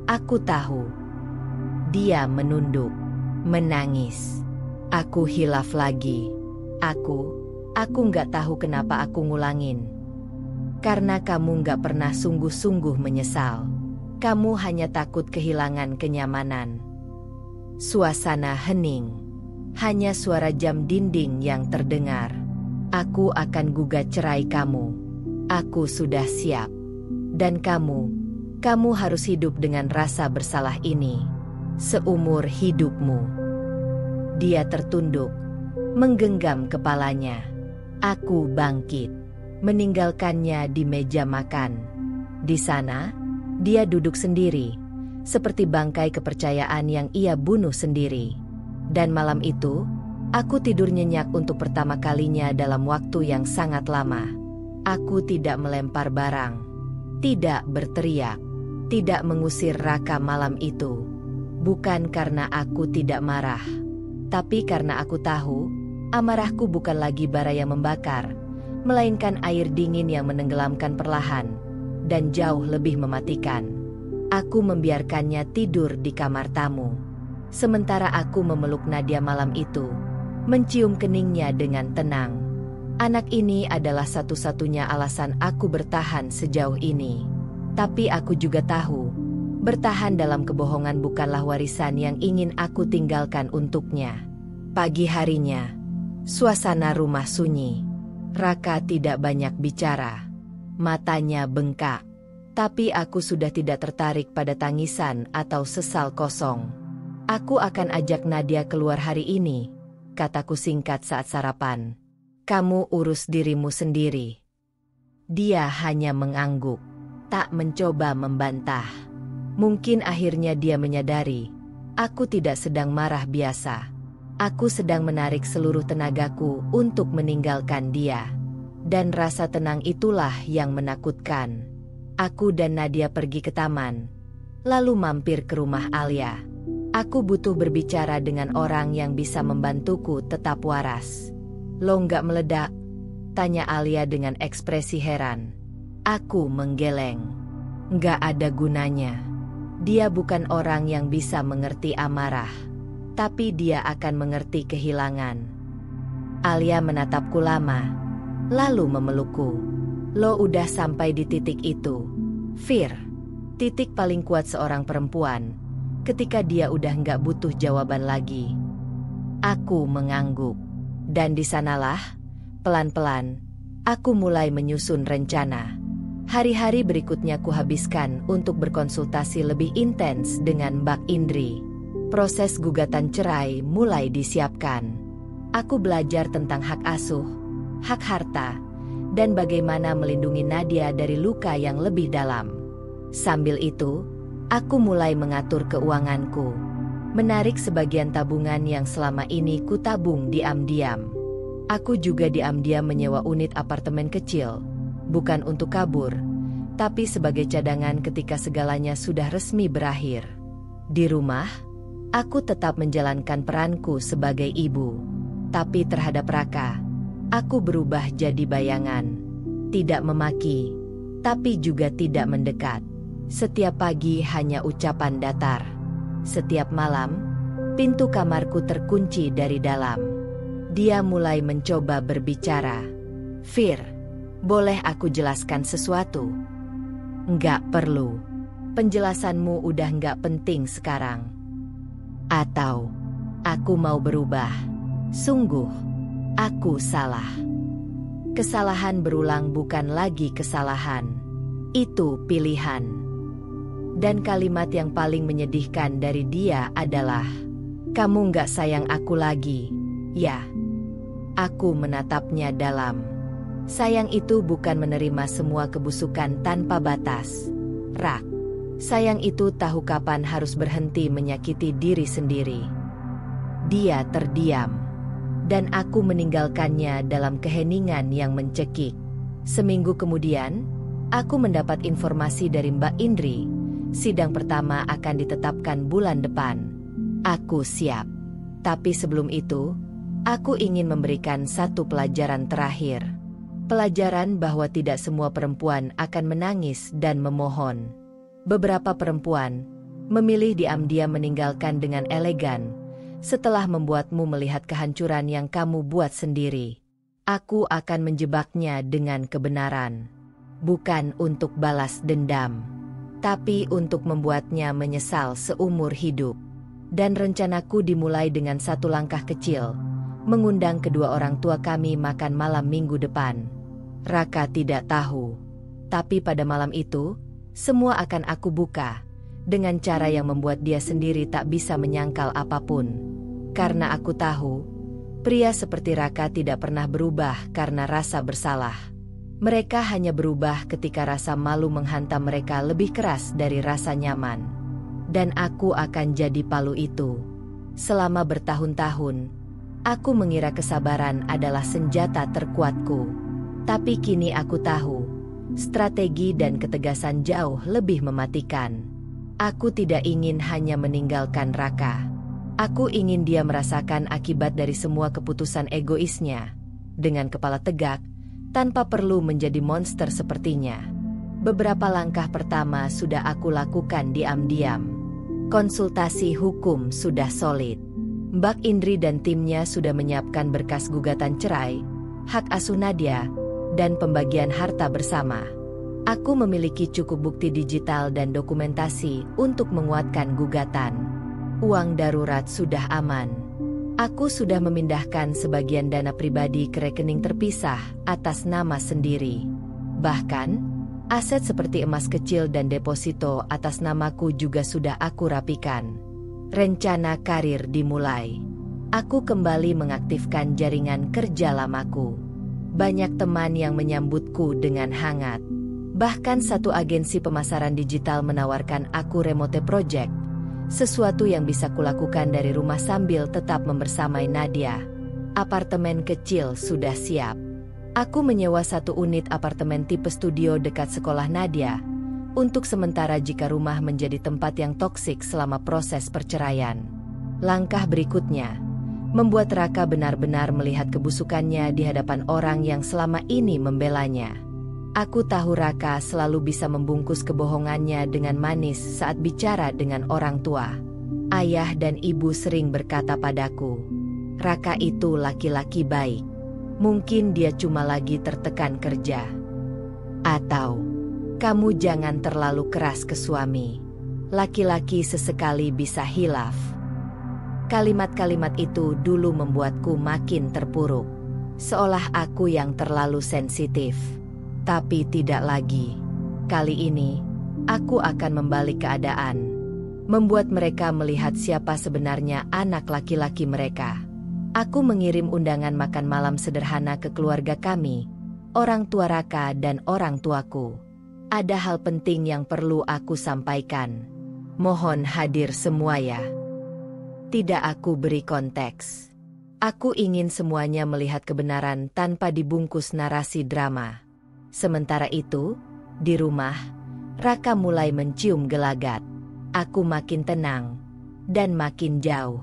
Aku tahu. Dia menunduk. Menangis. Aku hilaf lagi. Aku nggak tahu kenapa aku ngulangin. Karena kamu nggak pernah sungguh-sungguh menyesal. Kamu hanya takut kehilangan kenyamanan. Suasana hening. Hanya suara jam dinding yang terdengar. Aku akan gugat cerai kamu. Aku sudah siap. Dan kamu harus hidup dengan rasa bersalah ini. Seumur hidupmu. Dia tertunduk. Menggenggam kepalanya. Aku bangkit. Meninggalkannya di meja makan. Di sana, dia duduk sendiri, seperti bangkai kepercayaan yang ia bunuh sendiri. Dan malam itu, aku tidur nyenyak untuk pertama kalinya dalam waktu yang sangat lama. Aku tidak melempar barang, tidak berteriak, tidak mengusir Raka malam itu. Bukan karena aku tidak marah, tapi karena aku tahu, amarahku bukan lagi bara yang membakar, melainkan air dingin yang menenggelamkan perlahan, dan jauh lebih mematikan. Aku membiarkannya tidur di kamar tamu. Sementara aku memeluk Nadia malam itu, mencium keningnya dengan tenang. Anak ini adalah satu-satunya alasan aku bertahan sejauh ini. Tapi aku juga tahu, bertahan dalam kebohongan bukanlah warisan yang ingin aku tinggalkan untuknya. Pagi harinya, suasana rumah sunyi. Raka tidak banyak bicara. Matanya bengkak. Tapi aku sudah tidak tertarik pada tangisan atau sesal kosong. Aku akan ajak Nadia keluar hari ini, kataku singkat saat sarapan. Kamu urus dirimu sendiri. Dia hanya mengangguk, tak mencoba membantah. Mungkin akhirnya dia menyadari, aku tidak sedang marah biasa. Aku sedang menarik seluruh tenagaku untuk meninggalkan dia. Dan rasa tenang itulah yang menakutkan. Aku dan Nadia pergi ke taman, lalu mampir ke rumah Alia. Aku butuh berbicara dengan orang yang bisa membantuku tetap waras. Lo nggak meledak? Tanya Alia dengan ekspresi heran. Aku menggeleng. Nggak ada gunanya. Dia bukan orang yang bisa mengerti amarah. Tapi dia akan mengerti kehilangan. Alia menatapku lama, lalu memelukku. Lo udah sampai di titik itu, Fir. Titik paling kuat seorang perempuan, ketika dia udah nggak butuh jawaban lagi. Aku mengangguk. Dan di sanalah, pelan-pelan, aku mulai menyusun rencana. Hari-hari berikutnya kuhabiskan untuk berkonsultasi lebih intens dengan Mbak Indri. Proses gugatan cerai mulai disiapkan. Aku belajar tentang hak asuh, hak harta, dan bagaimana melindungi Nadia dari luka yang lebih dalam. Sambil itu, aku mulai mengatur keuanganku. Menarik sebagian tabungan yang selama ini kutabung diam-diam. Aku juga diam-diam menyewa unit apartemen kecil, bukan untuk kabur, tapi sebagai cadangan ketika segalanya sudah resmi berakhir. Di rumah, aku tetap menjalankan peranku sebagai ibu. Tapi terhadap Raka, aku berubah jadi bayangan. Tidak memaki, tapi juga tidak mendekat. Setiap pagi hanya ucapan datar. Setiap malam, pintu kamarku terkunci dari dalam. Dia mulai mencoba berbicara. Fir, boleh aku jelaskan sesuatu? Nggak perlu. Penjelasanmu udah nggak penting sekarang. Atau, aku mau berubah. Sungguh, aku salah. Kesalahan berulang bukan lagi kesalahan. Itu pilihan. Dan kalimat yang paling menyedihkan dari dia adalah, kamu nggak sayang aku lagi, ya? Aku menatapnya dalam. Sayang itu bukan menerima semua kebusukan tanpa batas. Rak. Sayang itu tahu kapan harus berhenti menyakiti diri sendiri. Dia terdiam, dan aku meninggalkannya dalam keheningan yang mencekik. Seminggu kemudian, aku mendapat informasi dari Mbak Indri. Sidang pertama akan ditetapkan bulan depan. Aku siap. Tapi sebelum itu, aku ingin memberikan satu pelajaran terakhir. Pelajaran bahwa tidak semua perempuan akan menangis dan memohon. Beberapa perempuan memilih diam-diam meninggalkan dengan elegan setelah membuatmu melihat kehancuran yang kamu buat sendiri. Aku akan menjebaknya dengan kebenaran. Bukan untuk balas dendam, tapi untuk membuatnya menyesal seumur hidup. Dan rencanaku dimulai dengan satu langkah kecil, mengundang kedua orang tua kami makan malam minggu depan. Raka tidak tahu, tapi pada malam itu, semua akan aku buka, dengan cara yang membuat dia sendiri tak bisa menyangkal apapun. Karena aku tahu, pria seperti Raka tidak pernah berubah karena rasa bersalah. Mereka hanya berubah ketika rasa malu menghantam mereka lebih keras dari rasa nyaman. Dan aku akan jadi palu itu. Selama bertahun-tahun, aku mengira kesabaran adalah senjata terkuatku. Tapi kini aku tahu, strategi dan ketegasan jauh lebih mematikan. Aku tidak ingin hanya meninggalkan Raka. Aku ingin dia merasakan akibat dari semua keputusan egoisnya. Dengan kepala tegak, tanpa perlu menjadi monster sepertinya. Beberapa langkah pertama sudah aku lakukan diam-diam. Konsultasi hukum sudah solid. Mbak Indri dan timnya sudah menyiapkan berkas gugatan cerai, hak asuh Nadia, dan pembagian harta bersama. Aku memiliki cukup bukti digital dan dokumentasi untuk menguatkan gugatan. Uang darurat sudah aman. Aku sudah memindahkan sebagian dana pribadi ke rekening terpisah atas nama sendiri. Bahkan, aset seperti emas kecil dan deposito atas namaku juga sudah aku rapikan. Rencana karir dimulai. Aku kembali mengaktifkan jaringan kerja lamaku. Banyak teman yang menyambutku dengan hangat. Bahkan satu agensi pemasaran digital menawarkan aku remote project, sesuatu yang bisa kulakukan dari rumah sambil tetap membersamai Nadia. Apartemen kecil sudah siap. Aku menyewa satu unit apartemen tipe studio dekat sekolah Nadia, untuk sementara jika rumah menjadi tempat yang toksik selama proses perceraian. Langkah berikutnya, membuat Raka benar-benar melihat kebusukannya di hadapan orang yang selama ini membelanya. Aku tahu Raka selalu bisa membungkus kebohongannya dengan manis saat bicara dengan orang tua. Ayah dan ibu sering berkata padaku, Raka itu laki-laki baik. Mungkin dia cuma lagi tertekan kerja. Atau, kamu jangan terlalu keras ke suami. Laki-laki sesekali bisa hilaf. Kalimat-kalimat itu dulu membuatku makin terpuruk. Seolah aku yang terlalu sensitif. Tapi tidak lagi. Kali ini, aku akan membalik keadaan. Membuat mereka melihat siapa sebenarnya anak laki-laki mereka. Aku mengirim undangan makan malam sederhana ke keluarga kami, orang tua Raka dan orang tuaku. Ada hal penting yang perlu aku sampaikan. Mohon hadir semua ya. Tidak aku beri konteks. Aku ingin semuanya melihat kebenaran tanpa dibungkus narasi drama. Sementara itu, di rumah, Raka mulai mencium gelagat. Aku makin tenang dan makin jauh.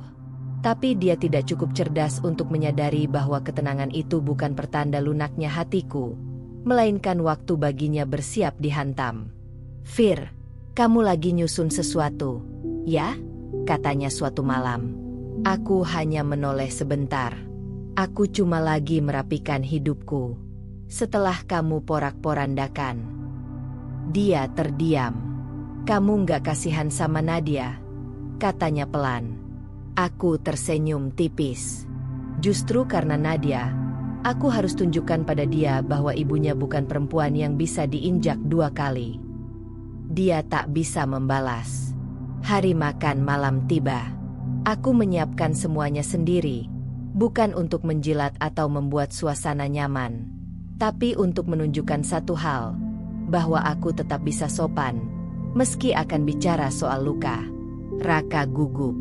Tapi dia tidak cukup cerdas untuk menyadari bahwa ketenangan itu bukan pertanda lunaknya hatiku, melainkan waktu baginya bersiap dihantam. Fir, kamu lagi nyusun sesuatu, ya? Katanya suatu malam. Aku hanya menoleh sebentar. Aku cuma lagi merapikan hidupku. Setelah kamu porak-porandakan. Dia terdiam. Kamu nggak kasihan sama Nadia? Katanya pelan. Aku tersenyum tipis. Justru karena Nadia, aku harus tunjukkan pada dia bahwa ibunya bukan perempuan yang bisa diinjak dua kali. Dia tak bisa membalas. Hari makan malam tiba. Aku menyiapkan semuanya sendiri, bukan untuk menjilat atau membuat suasana nyaman, tapi untuk menunjukkan satu hal, bahwa aku tetap bisa sopan, meski akan bicara soal luka. Raka gugup.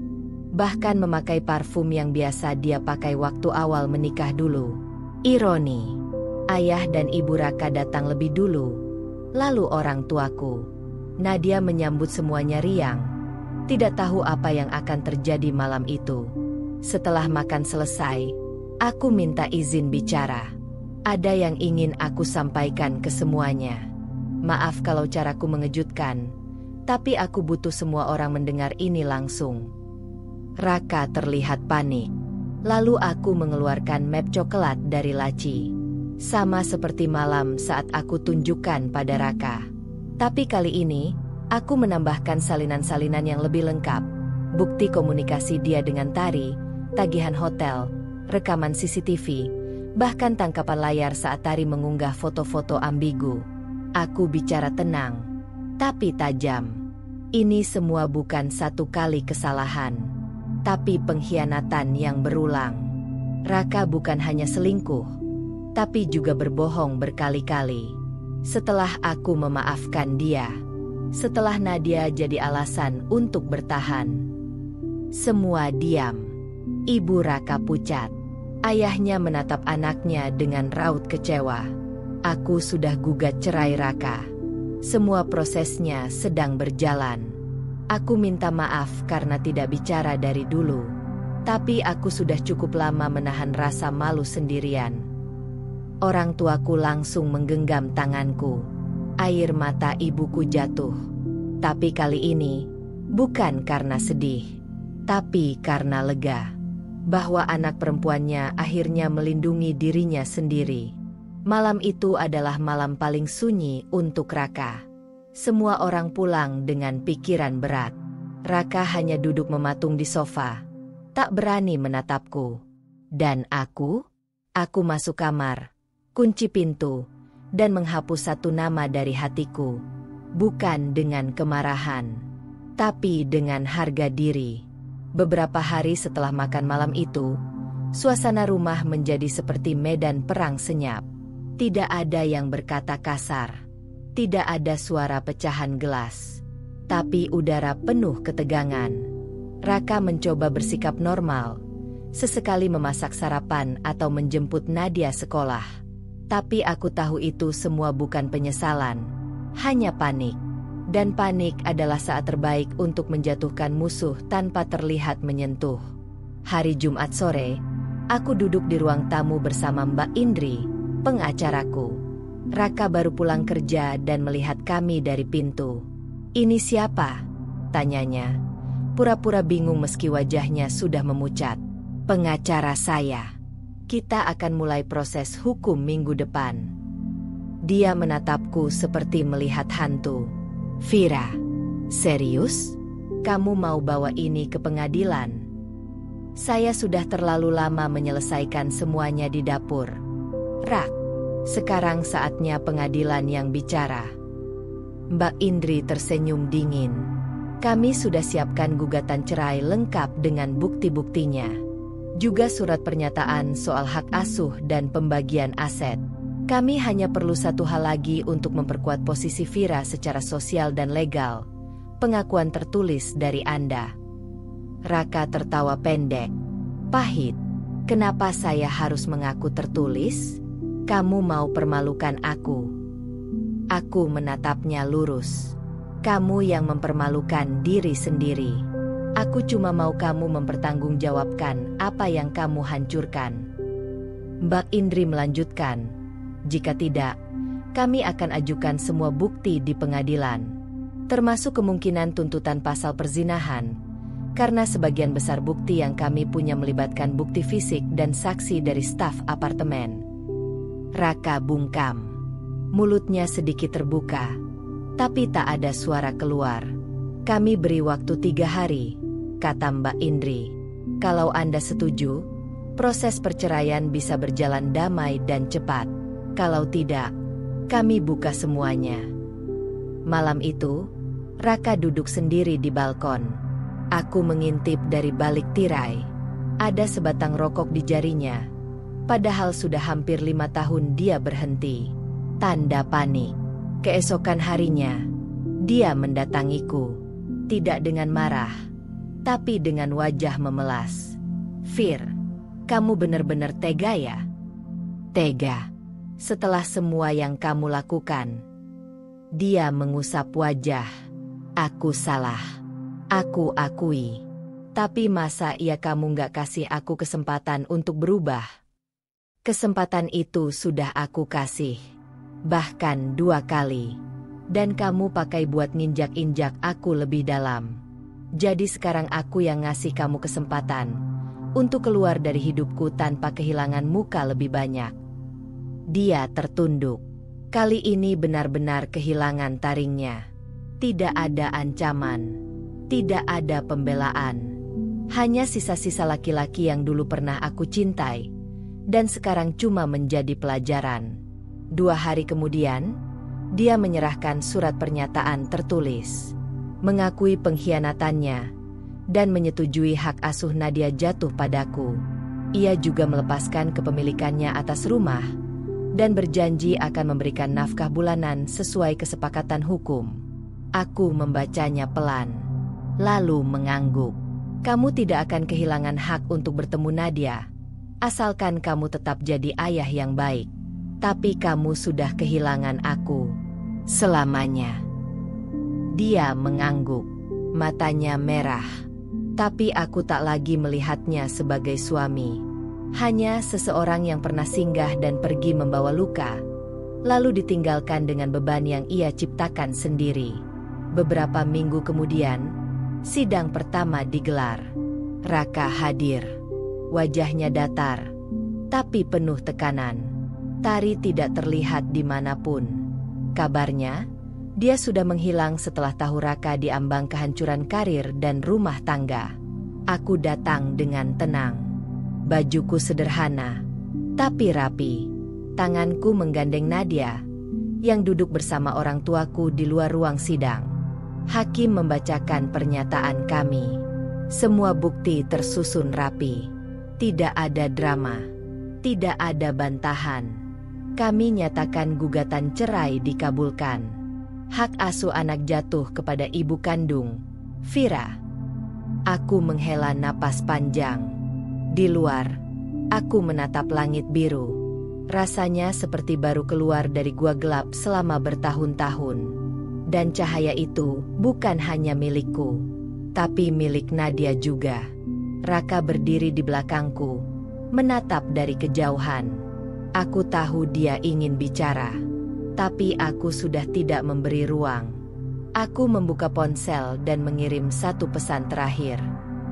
Bahkan memakai parfum yang biasa dia pakai waktu awal menikah dulu. Ironi, ayah dan ibu Raka datang lebih dulu. Lalu orang tuaku. Nadia menyambut semuanya riang. Tidak tahu apa yang akan terjadi malam itu. Setelah makan selesai, aku minta izin bicara. Ada yang ingin aku sampaikan ke semuanya. Maaf kalau caraku mengejutkan, tapi aku butuh semua orang mendengar ini langsung. Raka terlihat panik. Lalu aku mengeluarkan map coklat dari laci. Sama seperti malam saat aku tunjukkan pada Raka. Tapi kali ini, aku menambahkan salinan-salinan yang lebih lengkap. Bukti komunikasi dia dengan Tari, tagihan hotel, rekaman CCTV, bahkan tangkapan layar saat Tari mengunggah foto-foto ambigu. Aku bicara tenang, tapi tajam. Ini semua bukan satu kali kesalahan, tapi pengkhianatan yang berulang. Raka bukan hanya selingkuh, tapi juga berbohong berkali-kali. Setelah aku memaafkan dia, setelah Nadia jadi alasan untuk bertahan, semua diam. Ibu Raka pucat. Ayahnya menatap anaknya dengan raut kecewa. Aku sudah gugat cerai Raka. Semua prosesnya sedang berjalan. Aku minta maaf karena tidak bicara dari dulu. Tapi aku sudah cukup lama menahan rasa malu sendirian. Orang tuaku langsung menggenggam tanganku. Air mata ibuku jatuh. Tapi kali ini, bukan karena sedih, tapi karena lega. Bahwa anak perempuannya akhirnya melindungi dirinya sendiri. Malam itu adalah malam paling sunyi untuk Raka. Semua orang pulang dengan pikiran berat. Raka hanya duduk mematung di sofa, tak berani menatapku. Dan aku masuk kamar, kunci pintu, dan menghapus satu nama dari hatiku. Bukan dengan kemarahan, tapi dengan harga diri. Beberapa hari setelah makan malam itu, suasana rumah menjadi seperti medan perang senyap. Tidak ada yang berkata kasar. Tidak ada suara pecahan gelas. Tapi udara penuh ketegangan. Raka mencoba bersikap normal. Sesekali memasak sarapan atau menjemput Nadia sekolah. Tapi aku tahu itu semua bukan penyesalan. Hanya panik. Dan panik adalah saat terbaik untuk menjatuhkan musuh tanpa terlihat menyentuh. Hari Jumat sore, aku duduk di ruang tamu bersama Mbak Indri, pengacaraku. Raka baru pulang kerja dan melihat kami dari pintu. "Ini siapa?" tanyanya. Pura-pura bingung meski wajahnya sudah memucat. "Pengacara saya. Kita akan mulai proses hukum minggu depan." Dia menatapku seperti melihat hantu. "Vira, serius? Kamu mau bawa ini ke pengadilan?" "Saya sudah terlalu lama menyelesaikan semuanya di dapur, Rak. Sekarang saatnya pengadilan yang bicara." Mbak Indri tersenyum dingin. "Kami sudah siapkan gugatan cerai lengkap dengan bukti-buktinya. Juga surat pernyataan soal hak asuh dan pembagian aset. Kami hanya perlu satu hal lagi untuk memperkuat posisi Vira secara sosial dan legal. Pengakuan tertulis dari Anda." Raka tertawa pendek. "Pahit. Kenapa saya harus mengaku tertulis? Kamu mau permalukan aku?" Aku menatapnya lurus. "Kamu yang mempermalukan diri sendiri. Aku cuma mau kamu mempertanggungjawabkan apa yang kamu hancurkan." Mbak Indri melanjutkan, "Jika tidak, kami akan ajukan semua bukti di pengadilan. Termasuk kemungkinan tuntutan pasal perzinahan. Karena sebagian besar bukti yang kami punya melibatkan bukti fisik dan saksi dari staf apartemen." Raka bungkam. Mulutnya sedikit terbuka, tapi tak ada suara keluar. "Kami beri waktu 3 hari, kata Mbak Indri. Kalau Anda setuju, proses perceraian bisa berjalan damai dan cepat. Kalau tidak, kami buka semuanya." Malam itu, Raka duduk sendiri di balkon. Aku mengintip dari balik tirai. Ada sebatang rokok di jarinya. Padahal sudah hampir 5 tahun dia berhenti. Tanda panik. Keesokan harinya, dia mendatangiku. Tidak dengan marah, tapi dengan wajah memelas. "Fir, kamu benar-benar tega ya?" "Tega. Setelah semua yang kamu lakukan." Dia mengusap wajah. "Aku salah. Aku akui. Tapi masa iya kamu gak kasih aku kesempatan untuk berubah?" "Kesempatan itu sudah aku kasih. Bahkan 2 kali. Dan kamu pakai buat nginjak-injak aku lebih dalam. Jadi sekarang aku yang ngasih kamu kesempatan untuk keluar dari hidupku tanpa kehilangan muka lebih banyak." Dia tertunduk. Kali ini benar-benar kehilangan taringnya. Tidak ada ancaman. Tidak ada pembelaan. Hanya sisa-sisa laki-laki yang dulu pernah aku cintai. Dan sekarang cuma menjadi pelajaran. 2 hari kemudian, dia menyerahkan surat pernyataan tertulis. Mengakui pengkhianatannya. Dan menyetujui hak asuh Nadia jatuh padaku. Ia juga melepaskan kepemilikannya atas rumah. Dan berjanji akan memberikan nafkah bulanan sesuai kesepakatan hukum. Aku membacanya pelan. Lalu mengangguk. "Kamu tidak akan kehilangan hak untuk bertemu Nadia. Asalkan kamu tetap jadi ayah yang baik. Tapi kamu sudah kehilangan aku. Selamanya." Dia mengangguk. Matanya merah. Tapi aku tak lagi melihatnya sebagai suami. Hanya seseorang yang pernah singgah dan pergi membawa luka. Lalu ditinggalkan dengan beban yang ia ciptakan sendiri. Beberapa minggu kemudian, sidang pertama digelar. Raka hadir. Wajahnya datar, tapi penuh tekanan. Tari tidak terlihat dimanapun. Kabarnya, dia sudah menghilang setelah tahu Raka diambang kehancuran karir dan rumah tangga. Aku datang dengan tenang. Bajuku sederhana, tapi rapi. Tanganku menggandeng Nadia, yang duduk bersama orang tuaku di luar ruang sidang. Hakim membacakan pernyataan kami. Semua bukti tersusun rapi. Tidak ada drama. Tidak ada bantahan. Kami nyatakan gugatan cerai dikabulkan. Hak asuh anak jatuh kepada ibu kandung, Fira. Aku menghela napas panjang. Di luar, aku menatap langit biru. Rasanya seperti baru keluar dari gua gelap selama bertahun-tahun. Dan cahaya itu bukan hanya milikku, tapi milik Nadia juga. Raka berdiri di belakangku, menatap dari kejauhan. Aku tahu dia ingin bicara, tapi aku sudah tidak memberi ruang. Aku membuka ponsel dan mengirim satu pesan terakhir.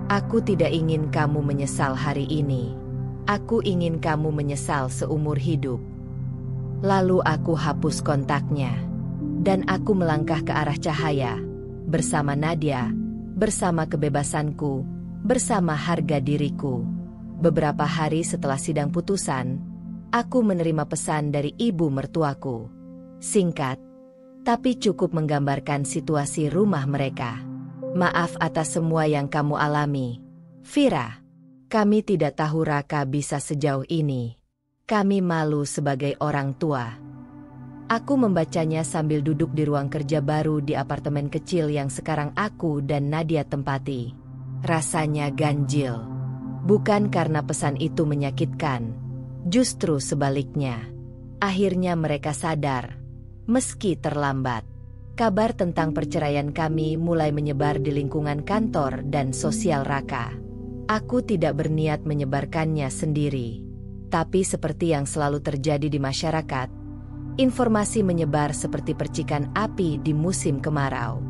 "Aku tidak ingin kamu menyesal hari ini. Aku ingin kamu menyesal seumur hidup." Lalu aku hapus kontaknya. Dan aku melangkah ke arah cahaya. Bersama Nadia, bersama kebebasanku, bersama harga diriku. Beberapa hari setelah sidang putusan, aku menerima pesan dari ibu mertuaku. Singkat, tapi cukup menggambarkan situasi rumah mereka. "Maaf atas semua yang kamu alami, Fira. Kami tidak tahu Raka bisa sejauh ini. Kami malu sebagai orang tua." Aku membacanya sambil duduk di ruang kerja baru di apartemen kecil yang sekarang aku dan Nadia tempati. Rasanya ganjil. Bukan karena pesan itu menyakitkan. Justru sebaliknya. Akhirnya mereka sadar. Meski terlambat. Kabar tentang perceraian kami mulai menyebar di lingkungan kantor dan sosial Raka. Aku tidak berniat menyebarkannya sendiri. Tapi seperti yang selalu terjadi di masyarakat, informasi menyebar seperti percikan api di musim kemarau.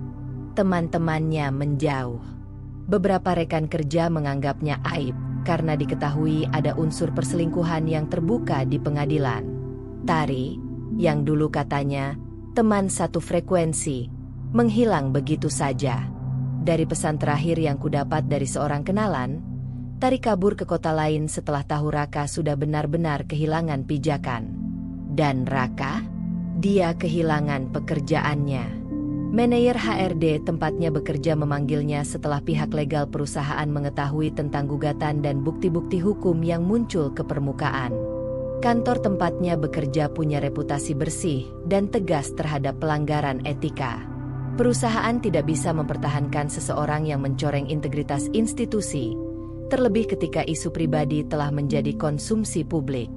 Teman-temannya menjauh. Beberapa rekan kerja menganggapnya aib karena diketahui ada unsur perselingkuhan yang terbuka di pengadilan. Tari, yang dulu katanya teman satu frekuensi, menghilang begitu saja. Dari pesan terakhir yang kudapat dari seorang kenalan, Tari kabur ke kota lain setelah tahu Raka sudah benar-benar kehilangan pijakan. Dan Raka? Dia kehilangan pekerjaannya. Manajer HRD tempatnya bekerja memanggilnya setelah pihak legal perusahaan mengetahui tentang gugatan dan bukti-bukti hukum yang muncul ke permukaan. Kantor tempatnya bekerja punya reputasi bersih dan tegas terhadap pelanggaran etika. Perusahaan tidak bisa mempertahankan seseorang yang mencoreng integritas institusi, terlebih ketika isu pribadi telah menjadi konsumsi publik.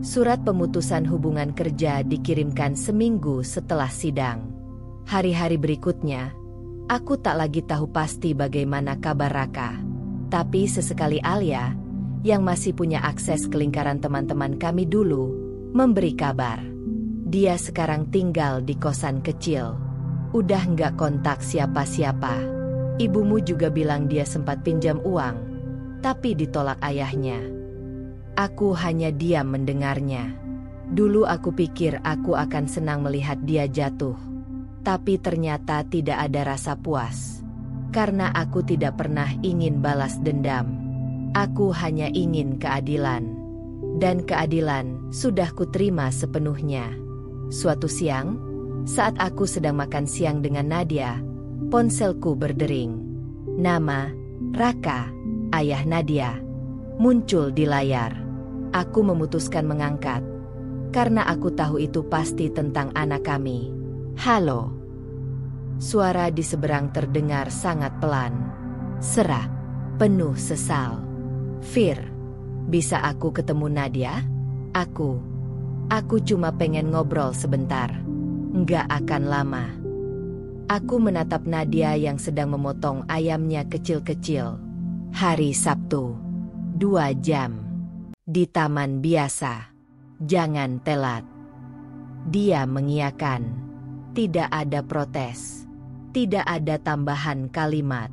Surat pemutusan hubungan kerja dikirimkan seminggu setelah sidang. Hari-hari berikutnya, aku tak lagi tahu pasti bagaimana kabar Raka. Tapi sesekali Alia, yang masih punya akses ke lingkaran teman-teman kami dulu, memberi kabar. Dia sekarang tinggal di kosan kecil. Udah nggak kontak siapa-siapa. Ibumu juga bilang dia sempat pinjam uang, tapi ditolak ayahnya. Aku hanya diam mendengarnya. Dulu aku pikir aku akan senang melihat dia jatuh. Tapi ternyata tidak ada rasa puas. Karena aku tidak pernah ingin balas dendam. Aku hanya ingin keadilan. Dan keadilan sudah kuterima sepenuhnya. Suatu siang, saat aku sedang makan siang dengan Nadia, ponselku berdering. Nama, Raka, ayah Nadia, muncul di layar. Aku memutuskan mengangkat, karena aku tahu itu pasti tentang anak kami. Halo. Suara di seberang terdengar sangat pelan. Serak, penuh sesal. Fir, bisa aku ketemu Nadia? Aku cuma pengen ngobrol sebentar. Nggak akan lama. Aku menatap Nadia yang sedang memotong ayamnya kecil-kecil. Hari Sabtu, 2 jam. Di taman biasa. Jangan telat. Dia mengiyakan. Tidak ada protes. Tidak ada tambahan kalimat.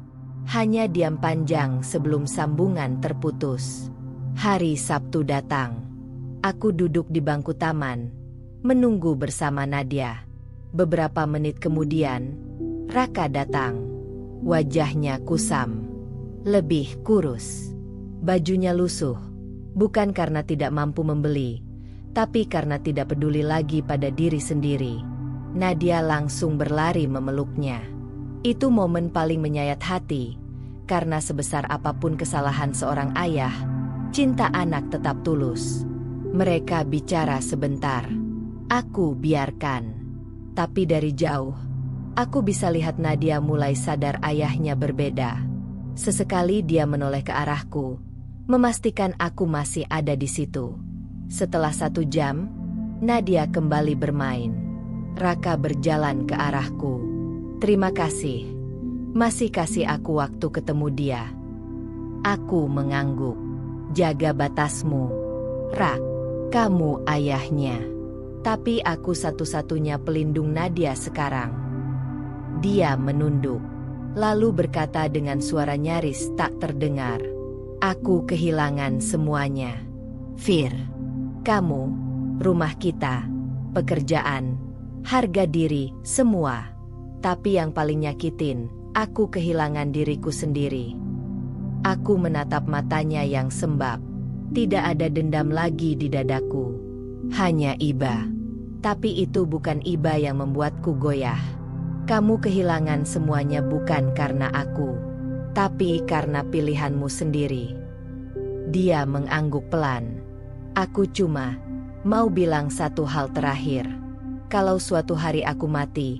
Hanya diam panjang sebelum sambungan terputus. Hari Sabtu datang. Aku duduk di bangku taman, menunggu bersama Nadia. Beberapa menit kemudian, Raka datang. Wajahnya kusam, lebih kurus. Bajunya lusuh, bukan karena tidak mampu membeli, tapi karena tidak peduli lagi pada diri sendiri. Nadia langsung berlari memeluknya. Itu momen paling menyayat hati, karena sebesar apapun kesalahan seorang ayah, cinta anak tetap tulus. Mereka bicara sebentar. Aku biarkan. Tapi dari jauh, aku bisa lihat Nadia mulai sadar ayahnya berbeda. Sesekali dia menoleh ke arahku, memastikan aku masih ada di situ. Setelah 1 jam, Nadia kembali bermain. Raka berjalan ke arahku. Terima kasih. Masih kasih aku waktu ketemu dia. Aku mengangguk. Jaga batasmu, Rak. Kamu ayahnya. Tapi aku satu-satunya pelindung Nadia sekarang. Dia menunduk, lalu berkata dengan suara nyaris tak terdengar. Aku kehilangan semuanya. Fir, kamu, rumah kita, pekerjaan, harga diri, semua. Tapi yang paling nyakitin, aku kehilangan diriku sendiri. Aku menatap matanya yang sembab. Tidak ada dendam lagi di dadaku. Hanya iba. Tapi itu bukan iba yang membuatku goyah. Kamu kehilangan semuanya bukan karena aku, tapi karena pilihanmu sendiri. Dia mengangguk pelan. Aku cuma mau bilang satu hal terakhir. Kalau suatu hari aku mati,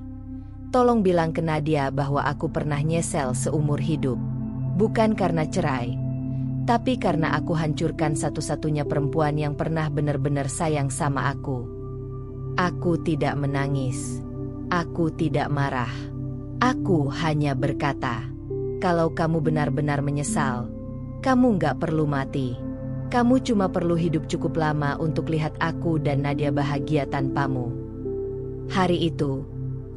tolong bilang ke Nadia bahwa aku pernah nyesel seumur hidup. Bukan karena cerai, tapi karena aku hancurkan satu-satunya perempuan yang pernah benar-benar sayang sama aku. Aku tidak menangis. Aku tidak marah. Aku hanya berkata, kalau kamu benar-benar menyesal, kamu nggak perlu mati. Kamu cuma perlu hidup cukup lama untuk lihat aku dan Nadia bahagia tanpamu. Hari itu,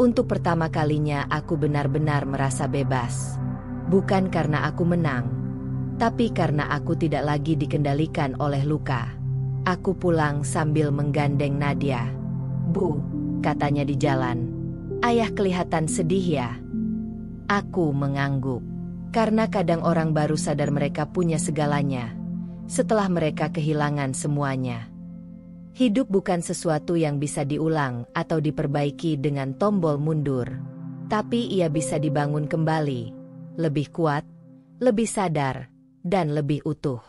untuk pertama kalinya aku benar-benar merasa bebas. Bukan karena aku menang, tapi karena aku tidak lagi dikendalikan oleh luka. Aku pulang sambil menggandeng Nadia. Bu, katanya di jalan. Ayah kelihatan sedih ya? Aku mengangguk. Karena kadang orang baru sadar mereka punya segalanya setelah mereka kehilangan semuanya. Hidup bukan sesuatu yang bisa diulang atau diperbaiki dengan tombol mundur. Tapi ia bisa dibangun kembali. Lebih kuat, lebih sadar, dan lebih utuh.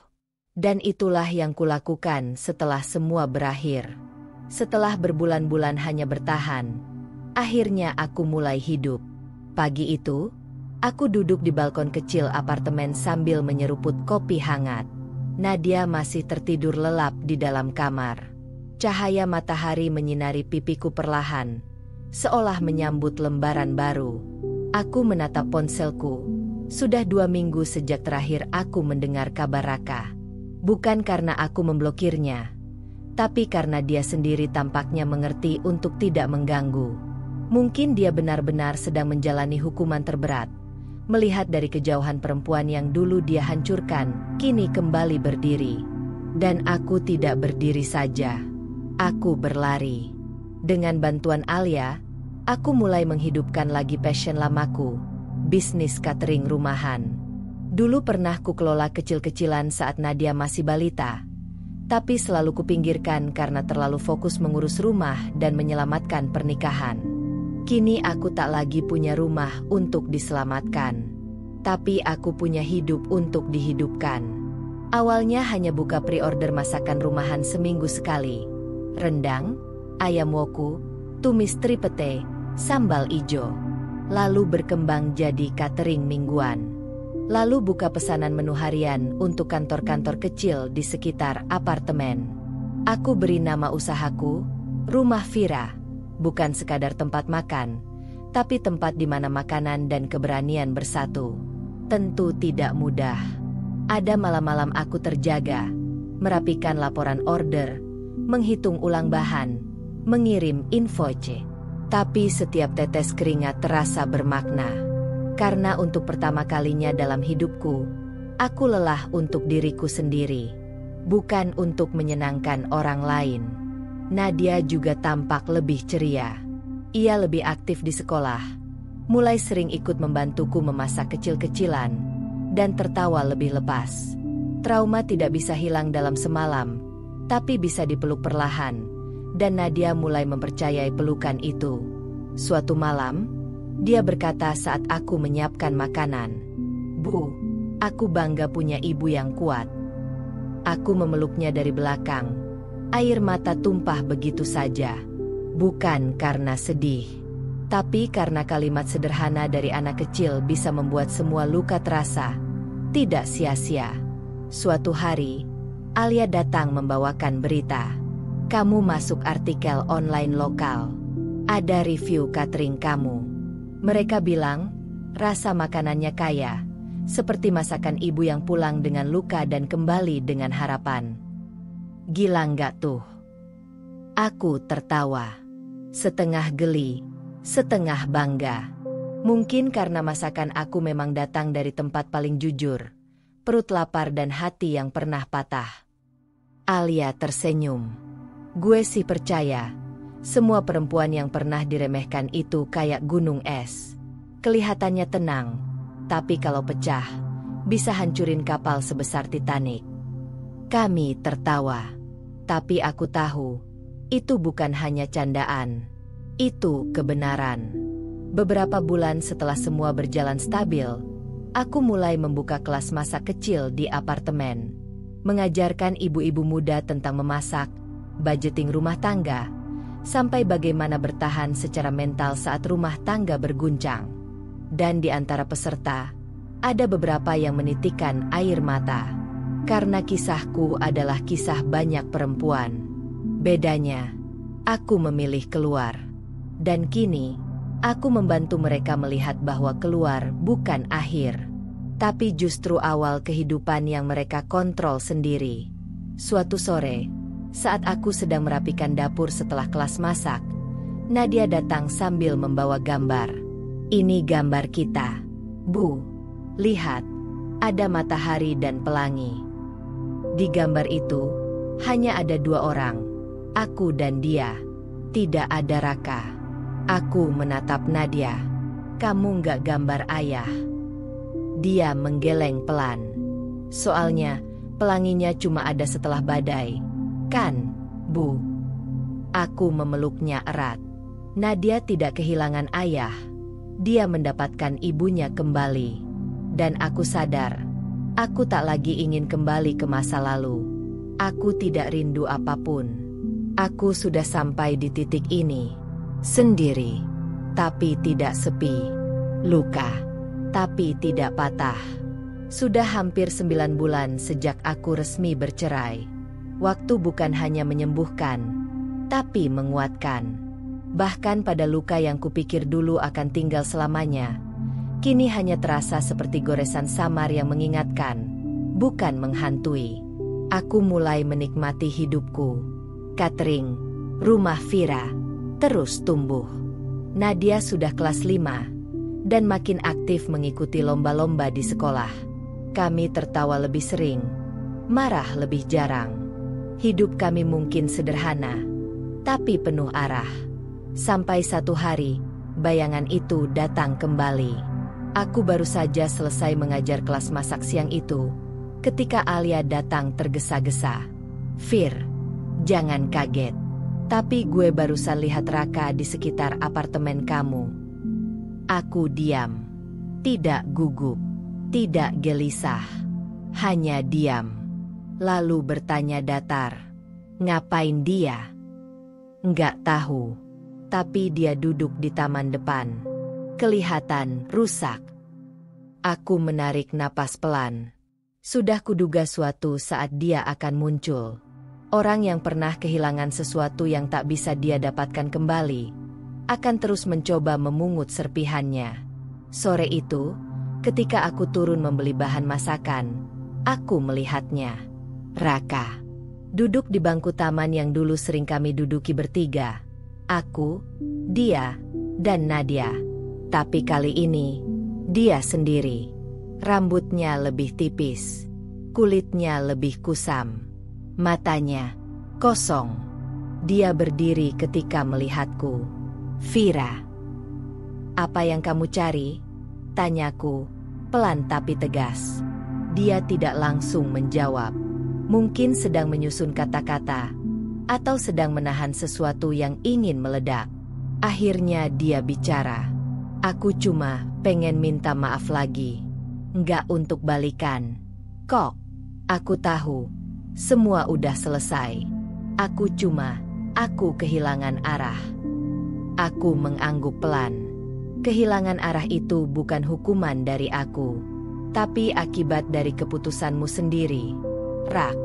Dan itulah yang kulakukan setelah semua berakhir. Setelah berbulan-bulan hanya bertahan, Akhirnya aku mulai hidup. Pagi itu, aku duduk di balkon kecil apartemen sambil menyeruput kopi hangat. Nadia masih tertidur lelap di dalam kamar. Cahaya matahari menyinari pipiku perlahan, seolah menyambut lembaran baru. Aku menatap ponselku. Sudah 2 minggu sejak terakhir aku mendengar kabar Raka. Bukan karena aku memblokirnya, tapi karena dia sendiri tampaknya mengerti untuk tidak mengganggu. Mungkin dia benar-benar sedang menjalani hukuman terberat. Melihat dari kejauhan perempuan yang dulu dia hancurkan, kini kembali berdiri. Dan aku tidak berdiri saja. Aku berlari. Dengan bantuan Alia, aku mulai menghidupkan lagi passion lamaku, bisnis catering rumahan. Dulu pernah kukelola kecil-kecilan saat Nadia masih balita, tapi selalu kupinggirkan karena terlalu fokus mengurus rumah dan menyelamatkan pernikahan. Kini aku tak lagi punya rumah untuk diselamatkan, tapi aku punya hidup untuk dihidupkan. Awalnya hanya buka pre-order masakan rumahan seminggu sekali. Rendang, ayam woku, tumis tripete, sambal ijo. Lalu berkembang jadi catering mingguan. Lalu buka pesanan menu harian untuk kantor-kantor kecil di sekitar apartemen. Aku beri nama usahaku, Rumah Vira. Bukan sekadar tempat makan, tapi tempat di mana makanan dan keberanian bersatu. Tentu tidak mudah. Ada malam-malam aku terjaga, merapikan laporan order, menghitung ulang bahan, mengirim invoice. Tapi setiap tetes keringat terasa bermakna. Karena untuk pertama kalinya dalam hidupku, aku lelah untuk diriku sendiri, bukan untuk menyenangkan orang lain. Nadia juga tampak lebih ceria. Ia lebih aktif di sekolah, mulai sering ikut membantuku memasak kecil-kecilan, dan tertawa lebih lepas. Trauma tidak bisa hilang dalam semalam, tapi bisa dipeluk perlahan, dan Nadia mulai mempercayai pelukan itu. Suatu malam, dia berkata saat aku menyiapkan makanan, "Bu, aku bangga punya ibu yang kuat." Aku memeluknya dari belakang. Air mata tumpah begitu saja. Bukan karena sedih, tapi karena kalimat sederhana dari anak kecil bisa membuat semua luka terasa tidak sia-sia. Suatu hari, Alia datang membawakan berita. "Kamu masuk artikel online lokal. Ada review catering kamu." Mereka bilang, rasa makanannya kaya, seperti masakan ibu yang pulang dengan luka dan kembali dengan harapan. Gila nggak tuh? Aku tertawa. Setengah geli, setengah bangga. Mungkin karena masakan aku memang datang dari tempat paling jujur, perut lapar dan hati yang pernah patah. Alia tersenyum. Gue sih percaya, semua perempuan yang pernah diremehkan itu kayak gunung es. Kelihatannya tenang, tapi kalau pecah, bisa hancurin kapal sebesar Titanic. Kami tertawa, tapi aku tahu, itu bukan hanya candaan. Itu kebenaran. Beberapa bulan setelah semua berjalan stabil, aku mulai membuka kelas masak kecil di apartemen. Mengajarkan ibu-ibu muda tentang memasak, budgeting rumah tangga, sampai bagaimana bertahan secara mental saat rumah tangga berguncang. Dan di antara peserta, ada beberapa yang menitikkan air mata. Karena kisahku adalah kisah banyak perempuan. Bedanya, aku memilih keluar. Dan kini, aku membantu mereka melihat bahwa keluar bukan akhir, tapi justru awal kehidupan yang mereka kontrol sendiri. Suatu sore, saat aku sedang merapikan dapur setelah kelas masak, Nadia datang sambil membawa gambar. "Ini gambar kita, Bu. Lihat, ada matahari dan pelangi." Di gambar itu, hanya ada 2 orang, aku dan dia. Tidak ada Raka. Aku menatap Nadia. "Kamu nggak gambar ayah?" Dia menggeleng pelan. "Soalnya, pelanginya cuma ada setelah badai. Kan, Bu?" Aku memeluknya erat. Nadia tidak kehilangan ayah. Dia mendapatkan ibunya kembali. Dan aku sadar, aku tak lagi ingin kembali ke masa lalu. Aku tidak rindu apapun. Aku sudah sampai di titik ini sendiri. tapi tidak sepi. Luka, tapi tidak patah. Sudah hampir 9 bulan sejak aku resmi bercerai. Waktu bukan hanya menyembuhkan, tapi menguatkan. Bahkan pada luka yang kupikir dulu akan tinggal selamanya, kini hanya terasa seperti goresan samar yang mengingatkan, bukan menghantui. Aku mulai menikmati hidupku. Catering, rumah Vira, terus tumbuh. Nadia sudah kelas 5, dan makin aktif mengikuti lomba-lomba di sekolah. Kami tertawa lebih sering, marah lebih jarang. Hidup kami mungkin sederhana, tapi penuh arah. Sampai satu hari, bayangan itu datang kembali. Aku baru saja selesai mengajar kelas masak siang itu, ketika Alia datang tergesa-gesa. "Fir, jangan kaget. Tapi gue barusan lihat Raka di sekitar apartemen kamu." Aku diam. Tidak gugup, tidak gelisah. Hanya diam. Lalu bertanya datar, "Ngapain dia?" "Nggak tahu. Tapi dia duduk di taman depan. Kelihatan rusak." Aku menarik napas pelan. Sudah kuduga suatu saat dia akan muncul. Orang yang pernah kehilangan sesuatu yang tak bisa dia dapatkan kembali, akan terus mencoba memungut serpihannya. Sore itu, ketika aku turun membeli bahan masakan, aku melihatnya. Raka duduk di bangku taman yang dulu sering kami duduki bertiga. Aku, dia, dan Nadia. Tapi kali ini, dia sendiri. Rambutnya lebih tipis, kulitnya lebih kusam, matanya kosong. Dia berdiri ketika melihatku. "Vira, apa yang kamu cari?" tanyaku, pelan tapi tegas. Dia tidak langsung menjawab. Mungkin sedang menyusun kata-kata, atau sedang menahan sesuatu yang ingin meledak. Akhirnya dia bicara. "Aku cuma pengen minta maaf lagi. Nggak untuk balikan kok. Aku tahu, semua udah selesai. Aku kehilangan arah." Aku mengangguk pelan. Kehilangan arah itu bukan hukuman dari aku, tapi akibat dari keputusanmu sendiri, Rak.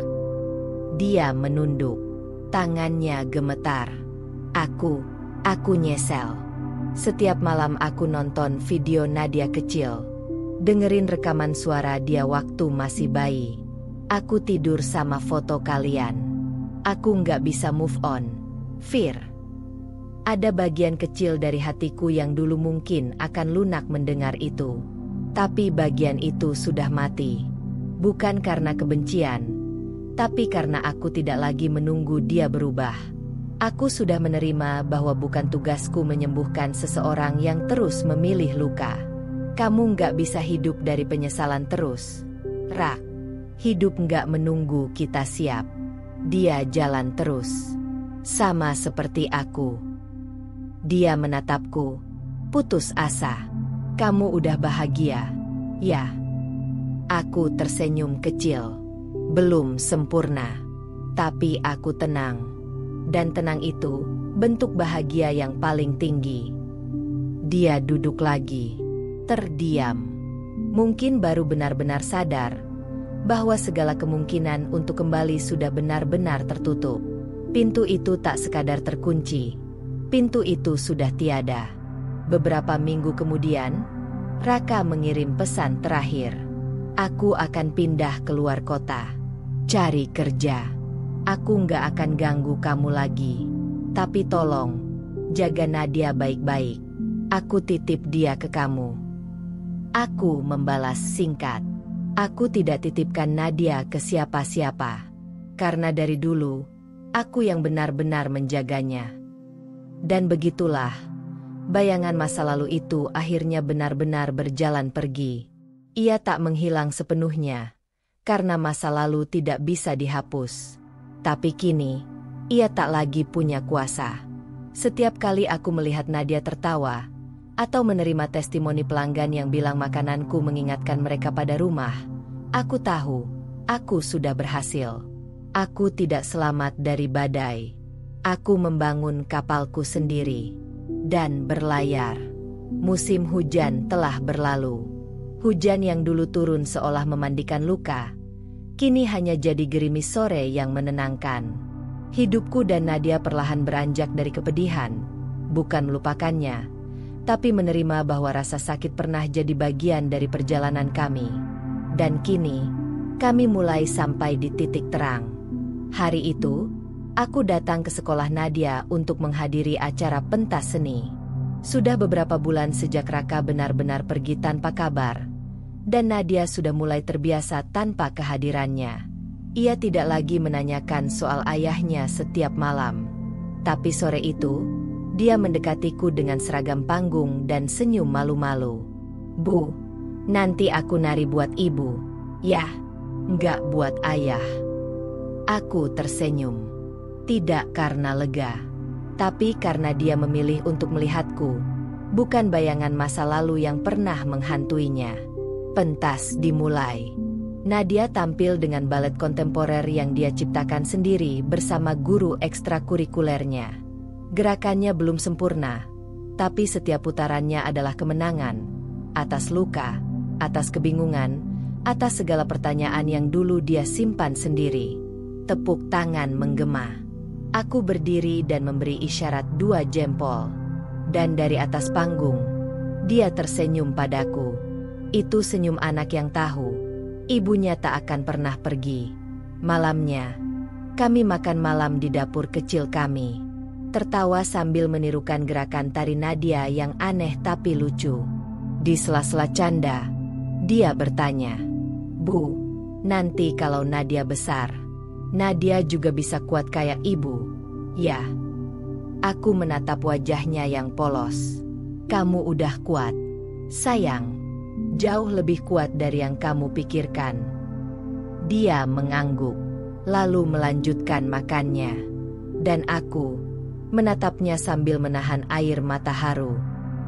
Dia menunduk. Tangannya gemetar. Aku nyesel. Setiap malam aku nonton video Nadia kecil, dengerin rekaman suara dia waktu masih bayi. Aku tidur sama foto kalian. Aku nggak bisa move on, Fir. Ada bagian kecil dari hatiku yang dulu mungkin akan lunak mendengar itu. Tapi bagian itu sudah mati. Bukan karena kebencian, tapi karena aku tidak lagi menunggu dia berubah. Aku sudah menerima bahwa bukan tugasku menyembuhkan seseorang yang terus memilih luka. Kamu nggak bisa hidup dari penyesalan terus, Rak. Hidup nggak menunggu kita siap. Dia jalan terus. Sama seperti aku. Dia menatapku, putus asa. "Kamu udah bahagia, ya?" Aku tersenyum kecil. Belum sempurna, tapi aku tenang. Dan tenang itu bentuk bahagia yang paling tinggi. Dia duduk lagi, terdiam. Mungkin baru benar-benar sadar bahwa segala kemungkinan untuk kembali sudah benar-benar tertutup. Pintu itu tak sekadar terkunci. Pintu itu sudah tiada. Beberapa minggu kemudian, Raka mengirim pesan terakhir. "Aku akan pindah keluar kota. Cari kerja. Aku nggak akan ganggu kamu lagi. Tapi tolong, jaga Nadia baik-baik. Aku titip dia ke kamu." Aku membalas singkat. Aku tidak titipkan Nadia ke siapa-siapa. Karena dari dulu, aku yang benar-benar menjaganya. Dan begitulah, bayangan masa lalu itu akhirnya benar-benar berjalan pergi. Ia tak menghilang sepenuhnya, karena masa lalu tidak bisa dihapus. Tapi kini, ia tak lagi punya kuasa. Setiap kali aku melihat Nadia tertawa, atau menerima testimoni pelanggan yang bilang makananku mengingatkan mereka pada rumah, aku tahu, aku sudah berhasil. Aku tidak selamat dari badai. Aku membangun kapalku sendiri. dan berlayar. Musim hujan telah berlalu. Hujan yang dulu turun seolah memandikan luka, kini hanya jadi gerimis sore yang menenangkan. Hidupku dan Nadia perlahan beranjak dari kepedihan, bukan melupakannya, tapi menerima bahwa rasa sakit pernah jadi bagian dari perjalanan kami. Dan kini, kami mulai sampai di titik terang. Hari itu, aku datang ke sekolah Nadia untuk menghadiri acara pentas seni. Sudah beberapa bulan sejak Raka benar-benar pergi tanpa kabar, dan Nadia sudah mulai terbiasa tanpa kehadirannya. Ia tidak lagi menanyakan soal ayahnya setiap malam. Tapi sore itu, dia mendekatiku dengan seragam panggung dan senyum malu-malu. "Bu, nanti aku nari buat ibu." "Yah, nggak buat ayah." Aku tersenyum. Tidak karena lega, tapi karena dia memilih untuk melihatku, bukan bayangan masa lalu yang pernah menghantuinya. Pentas dimulai. Nadia tampil dengan balet kontemporer yang dia ciptakan sendiri bersama guru ekstrakurikulernya. Gerakannya belum sempurna, tapi setiap putarannya adalah kemenangan, atas luka, atas kebingungan, atas segala pertanyaan yang dulu dia simpan sendiri. Tepuk tangan menggema. Aku berdiri dan memberi isyarat 2 jempol. Dan dari atas panggung, dia tersenyum padaku. Itu senyum anak yang tahu, ibunya tak akan pernah pergi. Malamnya, kami makan malam di dapur kecil kami. Tertawa sambil menirukan gerakan tari Nadia yang aneh tapi lucu. Di sela-sela canda, dia bertanya, "Bu, nanti kalau Nadia besar, Nadia juga bisa kuat kayak ibu?" "Ya." Aku menatap wajahnya yang polos. "Kamu udah kuat, sayang. Jauh lebih kuat dari yang kamu pikirkan." Dia mengangguk, lalu melanjutkan makannya. Dan aku menatapnya sambil menahan air mata haru.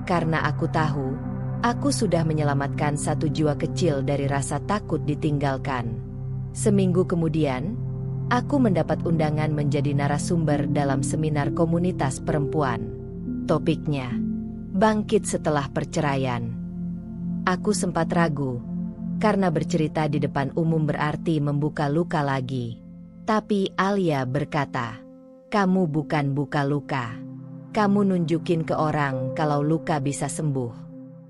Karena aku tahu, aku sudah menyelamatkan satu jiwa kecil dari rasa takut ditinggalkan. Seminggu kemudian, aku mendapat undangan menjadi narasumber dalam seminar komunitas perempuan. Topiknya, bangkit setelah perceraian. Aku sempat ragu, karena bercerita di depan umum berarti membuka luka lagi. Tapi Alia berkata, "Kamu bukan buka luka. Kamu nunjukin ke orang kalau luka bisa sembuh.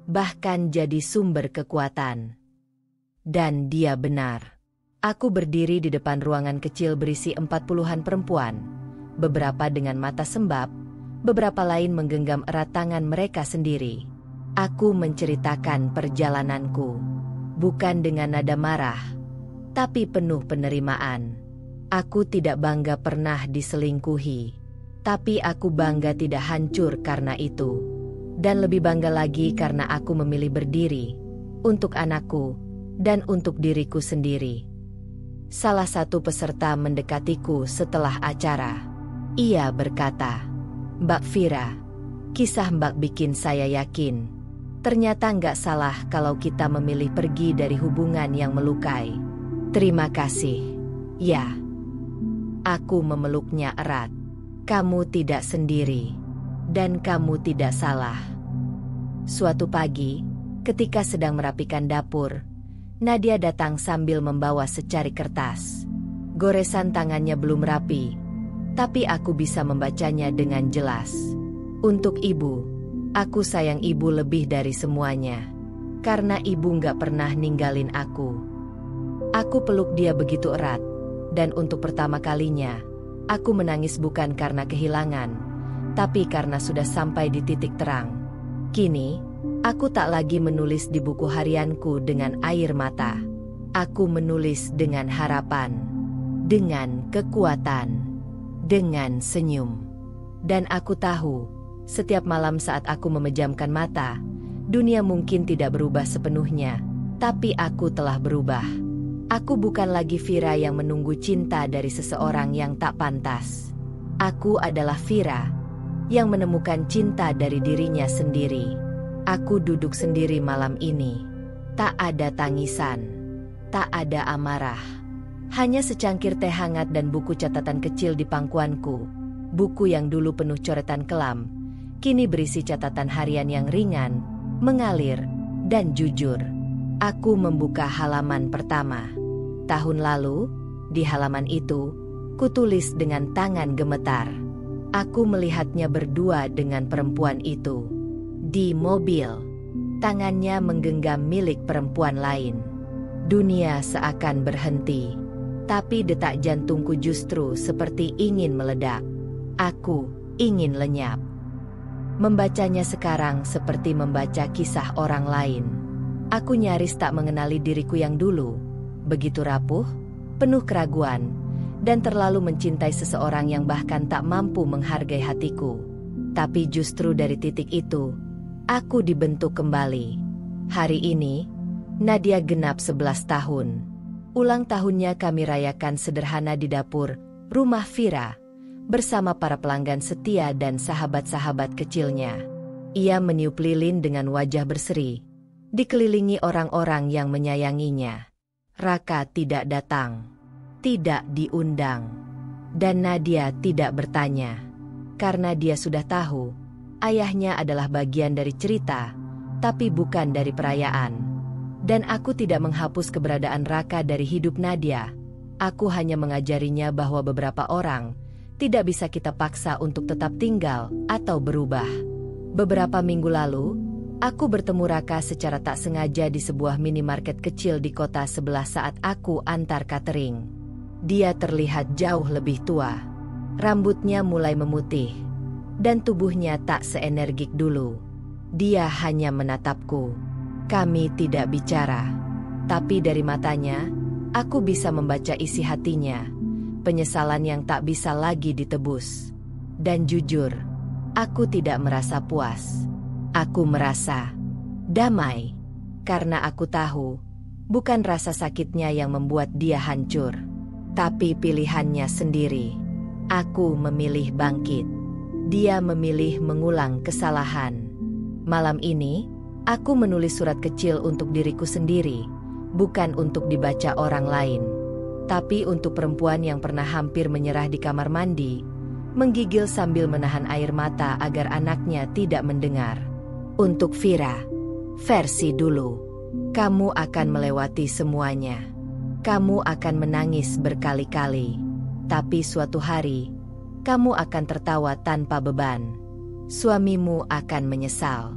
Bahkan jadi sumber kekuatan." Dan dia benar. Aku berdiri di depan ruangan kecil berisi 40-an perempuan. Beberapa dengan mata sembab, beberapa lain menggenggam erat tangan mereka sendiri. Aku menceritakan perjalananku, bukan dengan nada marah, tapi penuh penerimaan. Aku tidak bangga pernah diselingkuhi, tapi aku bangga tidak hancur karena itu. Dan lebih bangga lagi karena aku memilih berdiri, untuk anakku, dan untuk diriku sendiri. Salah satu peserta mendekatiku setelah acara. Ia berkata, "Mbak Vira, kisah Mbak bikin saya yakin. Ternyata nggak salah kalau kita memilih pergi dari hubungan yang melukai. Terima kasih." "Ya." Aku memeluknya erat. "Kamu tidak sendiri. Dan kamu tidak salah." Suatu pagi, ketika sedang merapikan dapur, Nadia datang sambil membawa secari kertas. Goresan tangannya belum rapi, tapi aku bisa membacanya dengan jelas. "Untuk ibu. Aku sayang ibu lebih dari semuanya. Karena ibu nggak pernah ninggalin aku." Aku peluk dia begitu erat. Dan untuk pertama kalinya, aku menangis bukan karena kehilangan, tapi karena sudah sampai di titik terang. Kini, aku tak lagi menulis di buku harianku dengan air mata. Aku menulis dengan harapan, dengan kekuatan, dengan senyum. Dan aku tahu, setiap malam saat aku memejamkan mata, dunia mungkin tidak berubah sepenuhnya, tapi aku telah berubah. Aku bukan lagi Vira yang menunggu cinta dari seseorang yang tak pantas. Aku adalah Vira yang menemukan cinta dari dirinya sendiri. Aku duduk sendiri malam ini. Tak ada tangisan, tak ada amarah. Hanya secangkir teh hangat dan buku catatan kecil di pangkuanku. Buku yang dulu penuh coretan kelam, kini berisi catatan harian yang ringan, mengalir, dan jujur. Aku membuka halaman pertama. Tahun lalu, di halaman itu, kutulis dengan tangan gemetar. Aku melihatnya berdua dengan perempuan itu. Di mobil, tangannya menggenggam milik perempuan lain. Dunia seakan berhenti, tapi detak jantungku justru seperti ingin meledak. Aku ingin lenyap. Membacanya sekarang seperti membaca kisah orang lain. Aku nyaris tak mengenali diriku yang dulu, begitu rapuh, penuh keraguan, dan terlalu mencintai seseorang yang bahkan tak mampu menghargai hatiku. Tapi justru dari titik itu, aku dibentuk kembali. Hari ini, Nadia genap 11 tahun. Ulang tahunnya kami rayakan sederhana di dapur rumah Vira, bersama para pelanggan setia dan sahabat-sahabat kecilnya. Ia meniup lilin dengan wajah berseri, dikelilingi orang-orang yang menyayanginya. Raka tidak datang, tidak diundang, dan Nadia tidak bertanya. Karena dia sudah tahu, ayahnya adalah bagian dari cerita, tapi bukan dari perayaan. Dan aku tidak menghapus keberadaan Raka dari hidup Nadia. Aku hanya mengajarinya bahwa beberapa orang tidak bisa kita paksa untuk tetap tinggal atau berubah. Beberapa minggu lalu, aku bertemu Raka secara tak sengaja di sebuah minimarket kecil di kota sebelah saat aku antar catering. Dia terlihat jauh lebih tua. Rambutnya mulai memutih, dan tubuhnya tak seenergik dulu. Dia hanya menatapku. Kami tidak bicara, tapi dari matanya, aku bisa membaca isi hatinya. Penyesalan yang tak bisa lagi ditebus. Dan jujur, aku tidak merasa puas. Aku merasa damai, karena aku tahu, bukan rasa sakitnya yang membuat dia hancur, tapi pilihannya sendiri. Aku memilih bangkit. Dia memilih mengulang kesalahan. Malam ini, aku menulis surat kecil untuk diriku sendiri, bukan untuk dibaca orang lain. Tapi untuk perempuan yang pernah hampir menyerah di kamar mandi, menggigil sambil menahan air mata agar anaknya tidak mendengar. Untuk Vira, versi dulu, kamu akan melewati semuanya. Kamu akan menangis berkali-kali, tapi suatu hari, kamu akan tertawa tanpa beban. Suamimu akan menyesal,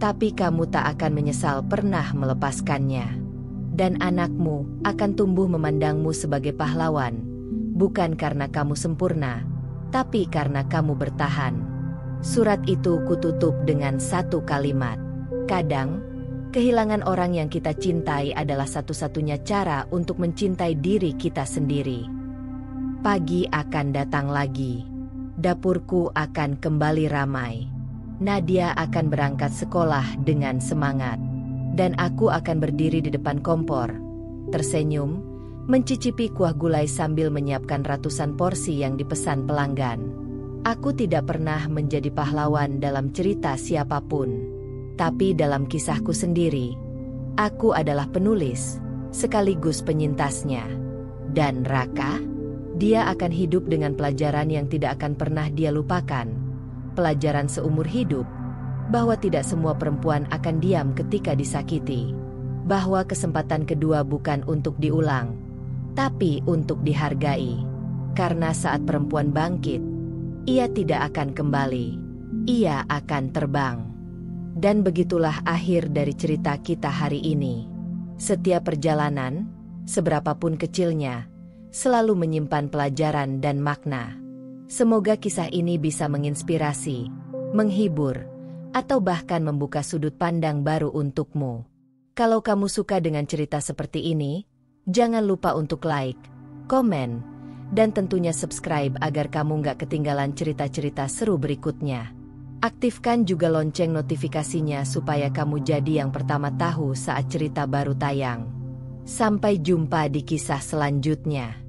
tapi kamu tak akan menyesal pernah melepaskannya. Dan anakmu akan tumbuh memandangmu sebagai pahlawan, bukan karena kamu sempurna, tapi karena kamu bertahan. Surat itu kututup dengan satu kalimat. Kadang, kehilangan orang yang kita cintai adalah satu-satunya cara untuk mencintai diri kita sendiri. Pagi akan datang lagi. Dapurku akan kembali ramai. Nadia akan berangkat sekolah dengan semangat. Dan aku akan berdiri di depan kompor, tersenyum, mencicipi kuah gulai sambil menyiapkan ratusan porsi yang dipesan pelanggan. Aku tidak pernah menjadi pahlawan dalam cerita siapapun, tapi dalam kisahku sendiri, aku adalah penulis, sekaligus penyintasnya. Dan Raka, dia akan hidup dengan pelajaran yang tidak akan pernah dia lupakan, pelajaran seumur hidup, bahwa tidak semua perempuan akan diam ketika disakiti, bahwa kesempatan kedua bukan untuk diulang, tapi untuk dihargai. Karena saat perempuan bangkit, ia tidak akan kembali, ia akan terbang. Dan begitulah akhir dari cerita kita hari ini. Setiap perjalanan, seberapapun kecilnya, selalu menyimpan pelajaran dan makna. Semoga kisah ini bisa menginspirasi, menghibur, atau bahkan membuka sudut pandang baru untukmu. Kalau kamu suka dengan cerita seperti ini, jangan lupa untuk like, komen, dan tentunya subscribe agar kamu nggak ketinggalan cerita-cerita seru berikutnya. Aktifkan juga lonceng notifikasinya supaya kamu jadi yang pertama tahu saat cerita baru tayang. Sampai jumpa di kisah selanjutnya.